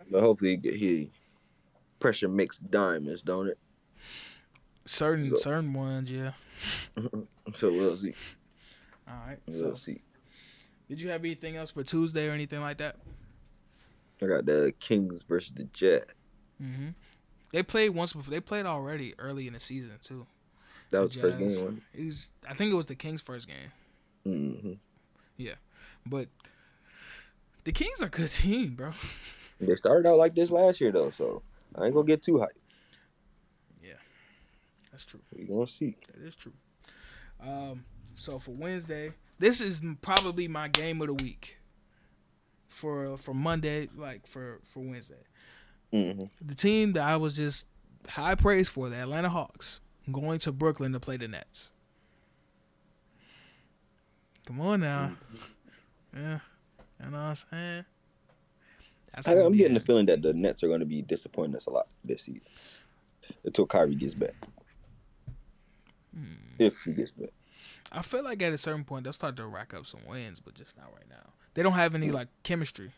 But hopefully he pressure makes diamonds, don't it? Certain ones, yeah. So we'll see. All right. We'll see. Did you have anything else for Tuesday or anything like that? I got the Kings versus the Jets. Mm-hmm. They played once before. They played already early in the season too. That was the first game, wasn't it? I think it was the Kings' first game. Mm-hmm. Yeah, but the Kings are a good team, bro. They started out like this last year though, so I ain't gonna get too hyped. Yeah, that's true. We gonna see. That is true. So for Wednesday, this is probably my game of the week. For Monday, like for Wednesday, the team that I was just high praise for, the Atlanta Hawks, going to Brooklyn to play the Nets. Come on now, yeah, you know what I'm saying. I'm getting the feeling that the Nets are going to be disappointing us a lot this season until Kyrie gets back. If he gets back. I feel like at a certain point they'll start to rack up some wins, but just not right now. They don't have any like chemistry.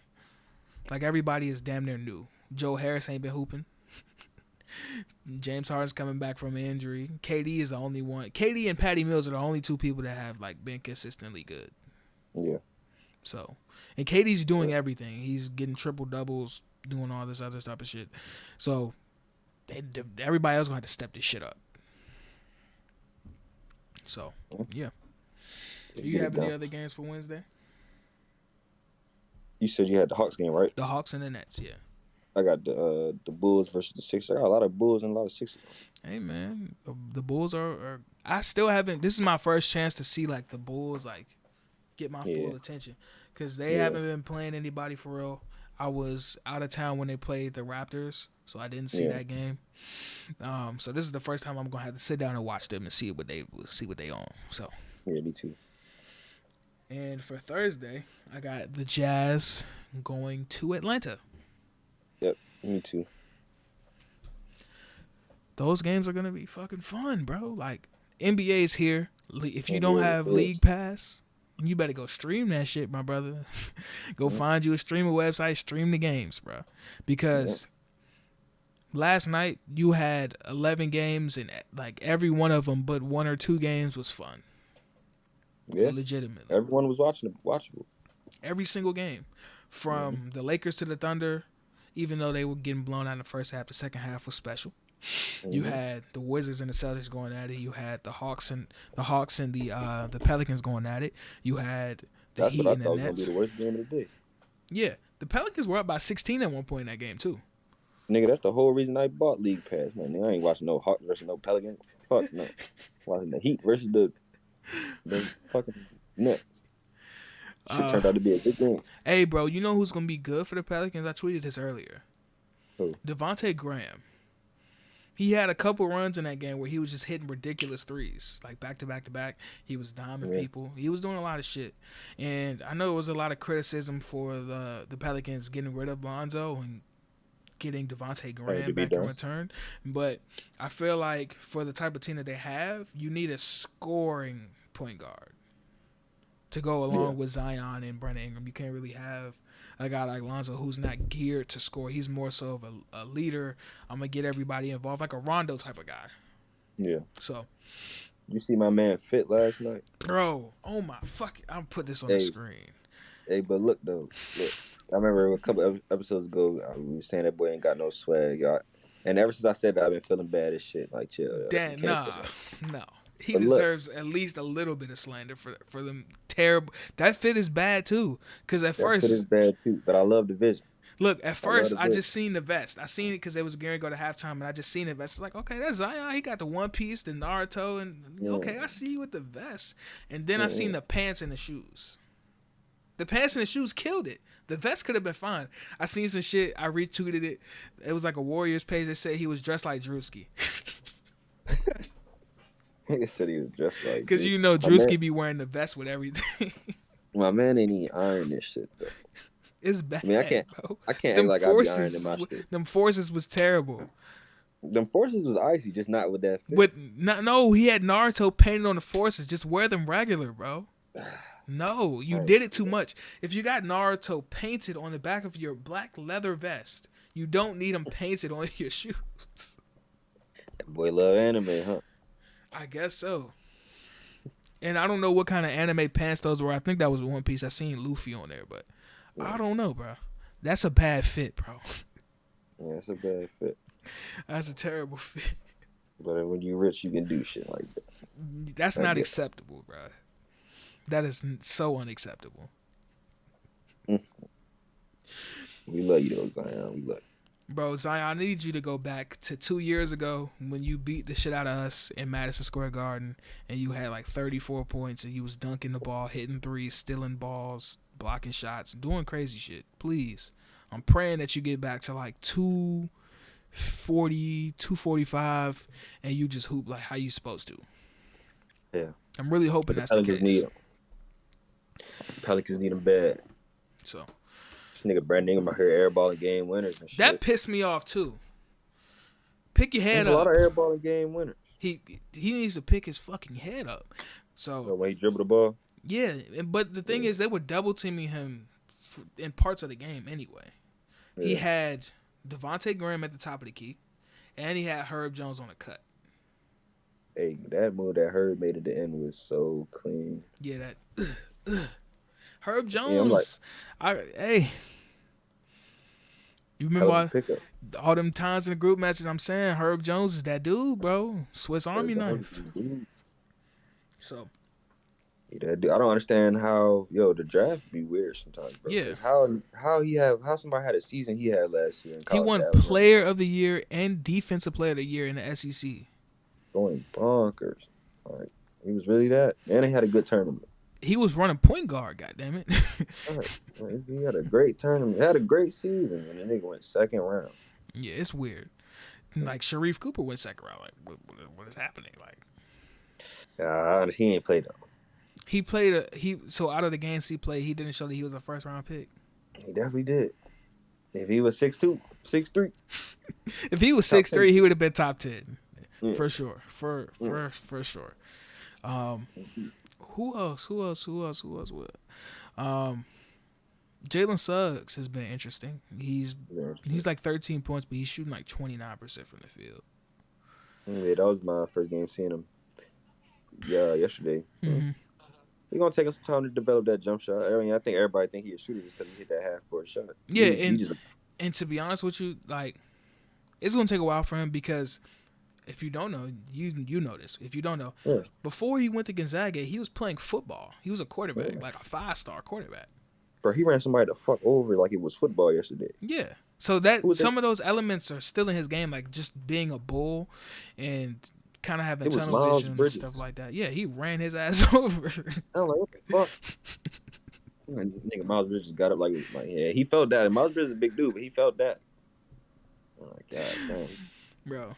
Like everybody is damn near new. Joe Harris ain't been hooping. James Harden's coming back from an injury. KD is the only one. KD and Patty Mills are the only two people that have like been consistently good. Yeah. So, and KD's doing everything. He's getting triple doubles, doing all this other stuff and shit. So, everybody else gonna have to step this shit up. So, yeah. Do you have any other games for Wednesday? You said you had the Hawks game, right? The Hawks and the Nets, yeah. I got the Bulls versus the Sixers. I got a lot of Bulls and a lot of Sixers. Hey, man. The Bulls are I still haven't. This is my first chance to see, like, the Bulls, like, get my full attention. Because they haven't been playing anybody for real. I was out of town when they played the Raptors, so I didn't see that game. So this is the first time I'm going to have to sit down and watch them and see what they own. So. Yeah, me too. And for Thursday, I got the Jazz going to Atlanta. Yep, me too. Those games are going to be fucking fun, bro. Like, NBA's here. If you don't have League Pass, you better go stream that shit, my brother. Go find you a streaming website, stream the games, bro. Because last night you had 11 games, and like every one of them but one or two games was fun. Yeah, legitimately. Everyone was watchable. Every single game, from the Lakers to the Thunder, even though they were getting blown out in the first half, the second half was special. You had the Wizards and the Celtics going at it. You had the Hawks and the Pelicans going at it. You had the Heat and the Nets. That's what I thought was gonna be the worst game of the day. Yeah, the Pelicans were up by 16 at one point in that game too. Nigga, that's the whole reason I bought League Pass, man. Nigga, I ain't watching no Hawks versus no Pelicans. Fuck no. Watching the Heat versus the fucking Nets. Shit turned out to be a good game. Hey, bro, you know who's gonna be good for the Pelicans? I tweeted this earlier. Who? Devontae Graham. He had a couple runs in that game where he was just hitting ridiculous threes, like back to back to back. He was diming people. He was doing a lot of shit. And I know it was a lot of criticism for the Pelicans getting rid of Lonzo and getting Devontae Graham back in return. But I feel like for the type of team that they have, you need a scoring point guard to go along with Zion and Brandon Ingram. You can't really have a guy like Lonzo who's not geared to score. He's more so of a leader. I'm going to get everybody involved, like a Rondo type of guy. Yeah. So. You see my man Fit last night? Bro, oh my fuck. I'm put this on the screen. Hey, but look, though. Look, I remember a couple of episodes ago, we were saying that boy ain't got no swag, y'all. And ever since I said that, I've been feeling bad as shit. Like, chill. Damn, no. He deserves at least a little bit of slander for them terrible. That fit is bad too. Because at first, fit is bad too. But I love the vision. Look, at first I just seen the vest. I seen it because it was going to go to halftime, and I just seen the vest. It's like, okay, that's Zion. He got the one piece, the Naruto, and okay, I see you with the vest. And then I seen the pants and the shoes. The pants and the shoes killed it. The vest could have been fine. I seen some shit. I retweeted it. It was like a Warriors page that said he was dressed like Drewski. He said he was dressed like. Because you know Drewski be wearing the vest with everything. My man ain't even iron this shit though. It's bad. I mean, I can't act like I be ironing my shit. Them forces was terrible. Them forces was icy, just not with that fit. But no, he had Naruto painted on the forces. Just wear them regular, bro. No, you did it too much. If you got Naruto painted on the back of your black leather vest, you don't need them painted on your shoes. That boy love anime, huh? I guess so. And I don't know what kind of anime pants those were. I think that was One Piece. I seen Luffy on there, but I don't know, bro. That's a bad fit, bro. Yeah, it's a bad fit. That's a terrible fit. But when you're rich, you can do shit like that. That's not acceptable, bro. That is so unacceptable. We love you, though, Zion. We love you. Bro, Zion, I need you to go back to 2 years ago when you beat the shit out of us in Madison Square Garden and you had like 34 points and you was dunking the ball, hitting threes, stealing balls, blocking shots, doing crazy shit. Please. I'm praying that you get back to like 240, 245 and you just hoop like how you supposed to. Yeah. I'm really hoping that's the case. Pelicans need them bad. So. This nigga Brandon Ingram out here airballing game winners and shit. That pissed me off too. Pick your head up. There's a lot of airballing game winners. He needs to pick his fucking head up. So when he dribbled the ball. Yeah, but the thing is, they were double teaming him in parts of the game anyway. Yeah. He had Devontae Graham at the top of the key, and he had Herb Jones on the cut. Hey, that move that Herb made at the end was so clean. Yeah, that Herb Jones. Yeah, you remember all them times in the group matches? I'm saying Herb Jones is that dude, bro. Swiss Army knife. So. Yeah, I don't understand how the draft be weird sometimes, bro. Yeah. How somebody had a season he had last year in college. He won Player of the Year and Defensive Player of the Year in the SEC. Going bonkers. Like, he was really that. And he had a good tournament. He was running point guard, goddammit. He had a great tournament. He had a great season, and the nigga went second round. Yeah, it's weird. Like Sharif Cooper went second round. Like, what is happening? Like, he ain't played though. He played so out of the games he played, he didn't show that he was a first round pick. He definitely did. If he was 6'2", 6'3". If he was 6'3", he would have been top 10. Yeah. For sure. For sure. Who else? Jalen Suggs has been interesting. He's like 13 points, but he's shooting like 29% from the field. Yeah, that was my first game seeing him. Yeah, yesterday. Mm-hmm. He's going to take us some time to develop that jump shot. I mean, I think everybody think he a shooter just because he hit that half-court shot. Yeah, and to be honest with you, like, it's going to take a while for him because if you don't know, you know this. If you don't know, before he went to Gonzaga, he was playing football. He was a quarterback, like a 5-star quarterback. Bro, he ran somebody the fuck over like it was football yesterday. Yeah. So that some of those elements are still in his game, like just being a bull and kind of having tunnel vision and stuff like that. Yeah, he ran his ass over. I'm like, what the fuck? Nigga, Miles Bridges got up like yeah, he felt that. And Miles Bridges is a big dude, but he felt that. Oh my god, damn. Bro.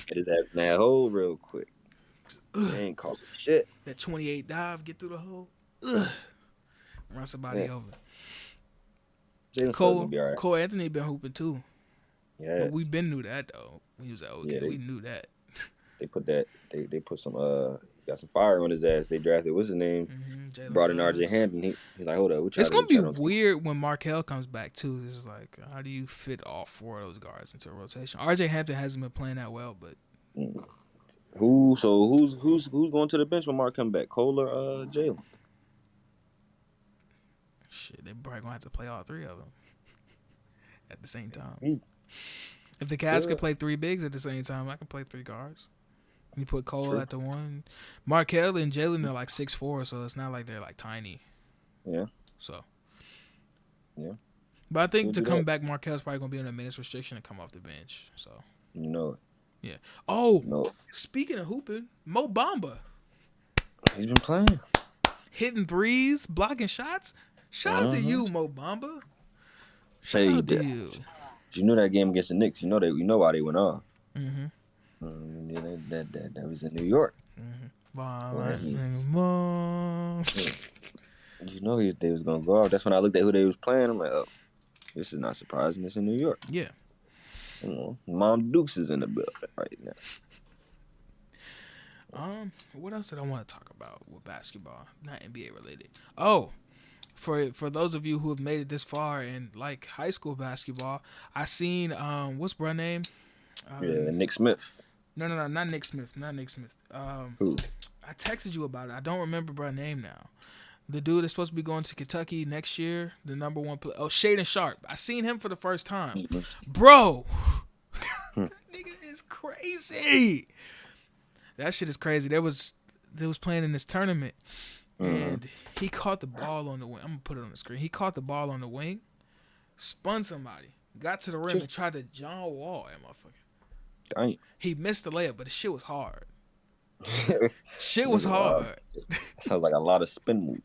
Get his ass in that hole real quick. They ain't calling shit. That 28 dive, get through the hole. Run somebody over. Cole Anthony been hooping too. Yeah. But we been knew that though. He was out. Yeah, we knew that. They put that. They put some. Got some fire on his ass. They drafted. What's his name? Brought in RJ Hampton. He's like, hold up. It's gonna be weird when Markelle comes back too. It's like, how do you fit all four of those guards into a rotation? RJ Hampton hasn't been playing that well, but who's going to the bench when Mark come back? Cole or Jalen? Shit, they probably gonna have to play all three of them at the same time. If the Cavs can play three bigs at the same time, I can play three guards. You put Cole at the one. Markelle and Jalen are like 6'4", so it's not like they're like tiny. Yeah. So. Yeah. But I think to come back, Markelle's probably gonna be on a minutes restriction and come off the bench. So. You know it. Yeah. Oh. Speaking of hooping, Mo Bamba. He's been playing. Hitting threes, blocking shots. Shout out to you, Mo Bamba. Shout out to you. You know that game against the Knicks. You know why they went off. Mm-hmm. That was in New York. Mm-hmm. You know they was gonna go off. That's when I looked at who they was playing. I'm like, oh, this is not surprising. It's in New York. Yeah. You know, Mom Dukes is in the building right now. What else did I want to talk about with basketball? Not NBA related. Oh. For those of you who have made it this far in like high school basketball, I seen what's bruh name? Nick Smith. No, not Nick Smith. Who? I texted you about it. I don't remember bruh name now. The dude is supposed to be going to Kentucky next year. The number one player. Oh, Shaedon Sharpe. I seen him for the first time, bro. That nigga is crazy. That shit is crazy. They was playing in this tournament. And he caught the ball on the wing. I'm going to put it on the screen. He caught the ball on the wing, spun somebody, got to the rim, and tried to John Wall that motherfucker. Dang. He missed the layup, but the shit was hard. Shit was hard. Sounds like a lot of spin move.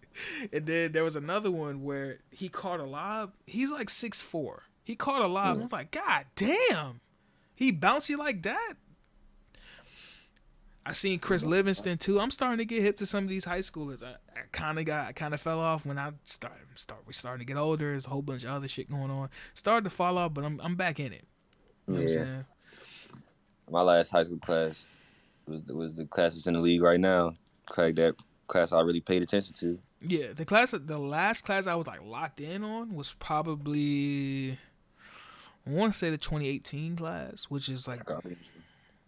And then there was another one where he caught a lob. He's like 6'4". He caught a lob. I was like, God damn. He bouncy like that? I seen Chris Livingston too. I'm starting to get hip to some of these high schoolers. I kind of fell off when we're starting to get older. There's a whole bunch of other shit going on. Started to fall off, but I'm back in it. You know what I'm saying? My last high school class, was the classes in the league right now. That class I really paid attention to. Yeah, the last class I was like locked in on was probably, I want to say the 2018 class, which is like,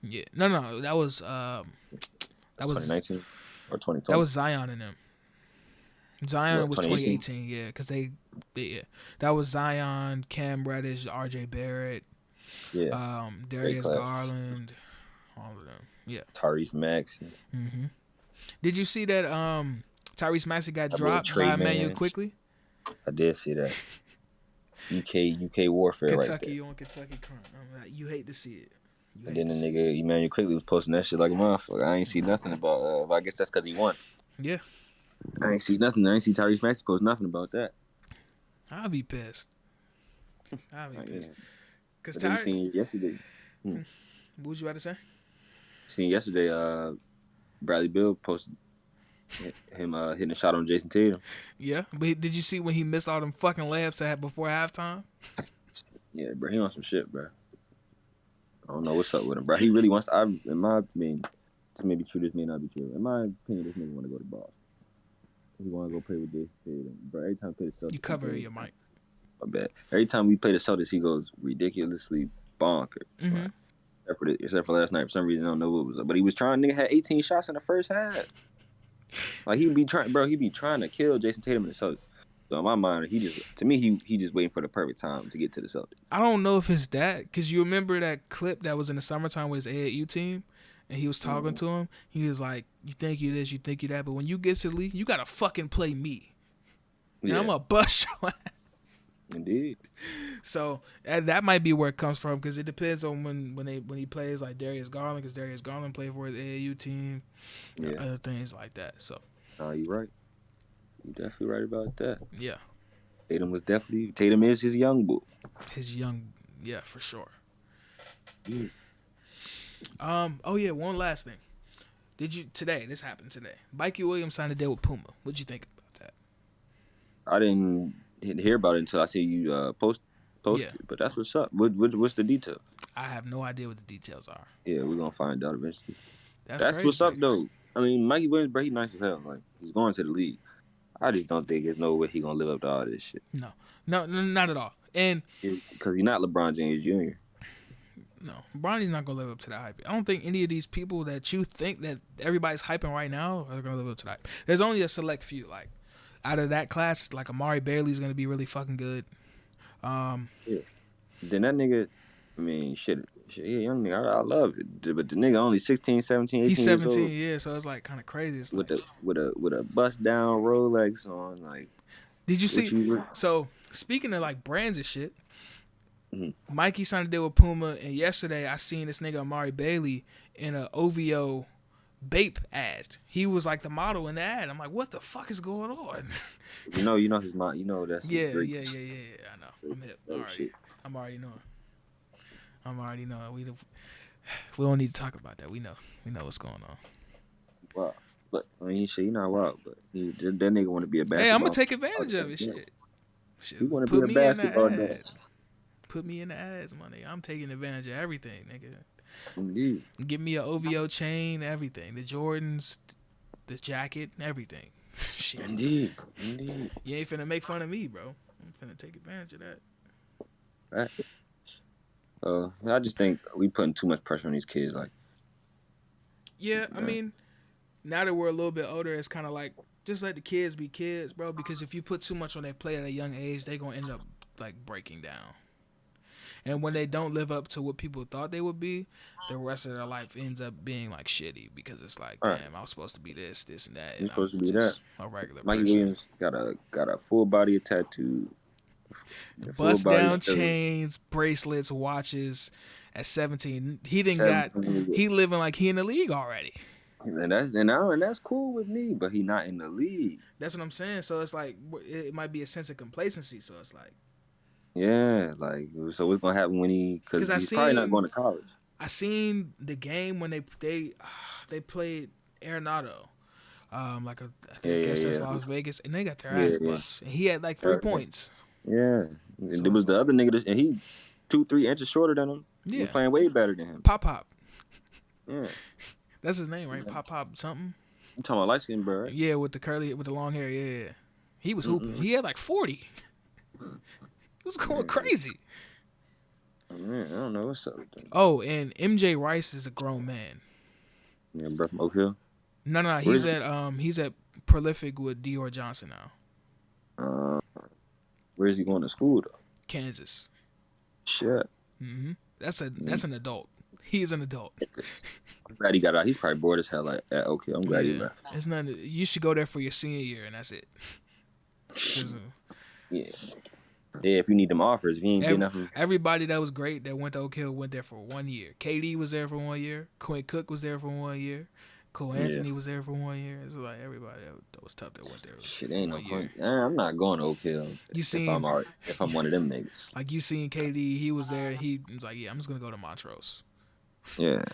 yeah, no, that was 2019 or 2020. That was Zion and them. Zion was 2018? 2018, yeah, because yeah, that was Zion, Cam Reddish, R.J. Barrett, Darius Garland, all of them, yeah. Tyrese Maxey. Mm-hmm. Did you see that Tyrese Maxey got dropped by Emmanuel Quickly? I did see that. UK warfare Kentucky, right there. you on Kentucky Current. You hate to see it. And then the nigga Emmanuel Quickly was posting that shit like a motherfucker. I ain't see nothing about. I guess that's because he won. Yeah. I ain't see nothing. I ain't see Tyrese Maxey post nothing about that. I'll be pissed. Because Tyrese seen yesterday. What was you about to say? Seen yesterday. Bradley Beal posted him hitting a shot on Jason Tatum. Yeah, but did you see when he missed all them fucking layups before halftime? Yeah, bro, he on some shit, bro. I don't know what's up with him, bro. He really wants to, in my opinion, this may be true, this may not be true. In my opinion, this nigga want to go to Boston. He want to go play with Jason Tatum. Bro, every time we play the Celtics... You cover your mic. My bad. Every time we play the Celtics, he goes ridiculously bonkers. Mm-hmm. Except for last night. For some reason, I don't know what was up. But he was trying, nigga had 18 shots in the first half. Like, he be trying to kill Jason Tatum in the Celtics. So in my mind, he just waiting for the perfect time to get to the Celtics. I don't know if it's that, because you remember that clip that was in the summertime with his AAU team, and he was talking to him. He was like, "You think you this, you think you that, but when you get to the league, you gotta fucking play me. And I'm gonna bust your ass." Indeed. So that might be where it comes from, because it depends on when he plays like Darius Garland, because Darius Garland played for his AAU team, other things like that. So. You're right. You're definitely right about that. Yeah. Tatum is his young boy. Yeah, for sure. Yeah. Oh yeah, one last thing. This happened today. Mikey Williams signed a deal with Puma. What'd you think about that? I didn't hear about it until I see you post it, but that's what's up. What's the detail? I have no idea what the details are. Yeah, we're gonna find out eventually. That's crazy. What's up though. I mean, Mikey Williams, bro, he's nice as hell. Like, he's going to the league. I just don't think there's no way he's gonna live up to all this shit. No, not at all. And because he's not LeBron James Jr. No, Bronny's not gonna live up to that hype. I don't think any of these people that you think that everybody's hyping right now are gonna live up to that. There's only a select few. Like, out of that class, like Amari Bailey's gonna be really fucking good. Yeah. Then that nigga, I mean, shit, young nigga, I love it. But the nigga only 16, 17, 18 He's 17, years old. yeah, so it's like kind of crazy. It's with a bust down Rolex on, like. Did you see? So speaking of like brands and shit, Mikey signed a deal with Puma, and yesterday I seen this nigga Amari Bailey in an OVO Bape ad. He was like the model in the ad. I'm like, what the fuck is going on? You know his mind. You know that's yeah. I know. I'm hip. I'm already knowing. We don't need to talk about that. We know what's going on. Wow. But I mean, shit, you not wild, but that nigga want to be a basketball. Hey, I'm gonna take advantage of it. Shit. You want to be a basketball dad. Put me in the ads, my nigga. I'm taking advantage of everything, nigga. Indeed. Give me a OVO chain, everything. The Jordans, the jacket, everything. Shit. Indeed. You ain't finna make fun of me, bro. I'm finna take advantage of that. Right. I just think we putting too much pressure on these kids. Like. Yeah, I mean, now that we're a little bit older, it's kind of like, just let the kids be kids, bro. Because if you put too much on their plate at a young age, they gonna end up like breaking down. And when they don't live up to what people thought they would be, the rest of their life ends up being like shitty, because it's like, damn, I was supposed to be this, and that. You're supposed to be that. A regular Mikey person. Williams got a full body tattoo. Bust down chains, bracelets, watches. At 17, he living like he in the league already. And that's cool with me, but he not in the league. That's what I'm saying. So it's like, it might be a sense of complacency. So it's like, yeah, like, so what's gonna happen when because he's probably not going to college. I seen the game when they played Arenado, I guess that's Las Vegas, and they got their ass bust. And he had like 3 points. Yeah, and it was the other nigga, and he 2-3 inches shorter than him. Yeah, he was playing way better than him. Pop. Yeah. That's his name, right? Pop something. You talking about light skinned bro, right? Yeah, with the long hair. Yeah. He was hooping. He had like 40. He was going crazy. Man, I don't know what's up with them. Oh, and MJ Rice is a grown man. Yeah, bro from Oak Hill. No, he's at Prolific with Dior Johnson now. Where is he going to school though? Kansas. Shit. That's an adult. He is an adult. I'm glad he got out. He's probably bored as hell at Oak Hill. I'm glad he left. It's nothing. You should go there for your senior year, and that's it. Yeah. Yeah, if you need them offers, if you ain't getting nothing. Everybody that was great that went to Oak Hill went there for 1 year. KD was there for 1 year. Quinn Cook was there for 1 year. Cole Anthony was there for 1 year. It's like everybody that was tough that went there. Shit, ain't no point. I'm not going to Oak Hill. If I'm one of them niggas. Like you seen KD, he was there. He was like, yeah, I'm just gonna go to Montrose. Yeah.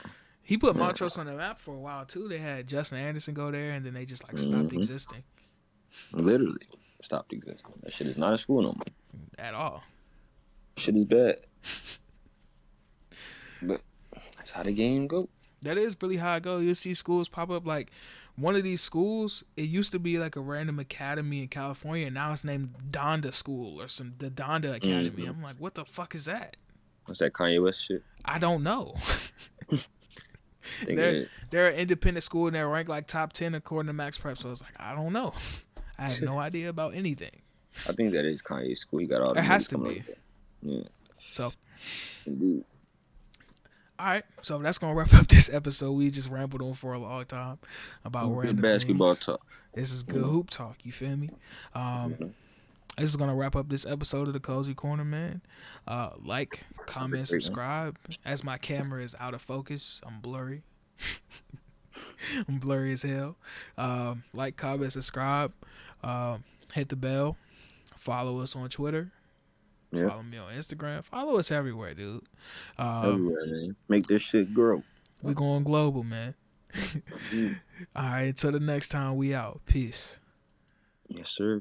He put Montrose on the map for a while too. They had Justin Anderson go there, and then they just like stopped existing. Literally stopped existing. That shit is not a school no more. At all. Shit is bad. But that's how the game go. That is really how it goes. You'll see schools pop up. Like one of these schools, it used to be like a random academy in California, and now it's named Donda School or the Donda Academy. I'm like, what the fuck is that? What's that Kanye West shit? I don't know. They're an independent school and they're ranked like top 10 according to Max Prep. So I was like, I don't know. I have no idea about anything. I think that is Kanye's school. He got all. It has to be. Yeah. So. Indeed. All right, so that's gonna wrap up this episode. We just rambled on for a long time about random basketball things. talk. This is good hoop talk. You feel me? This is gonna wrap up this episode of the Cozy Corner, man. Like, comment, subscribe. As my camera is out of focus, I'm blurry. I'm blurry as hell. Like, comment, subscribe. Hit the bell. Follow us on Twitter. Yep. Follow me on Instagram. Follow us everywhere, dude. Everywhere, man. Make this shit grow. We going global, man. All right, until the next time, we out. Peace. Yes, sir.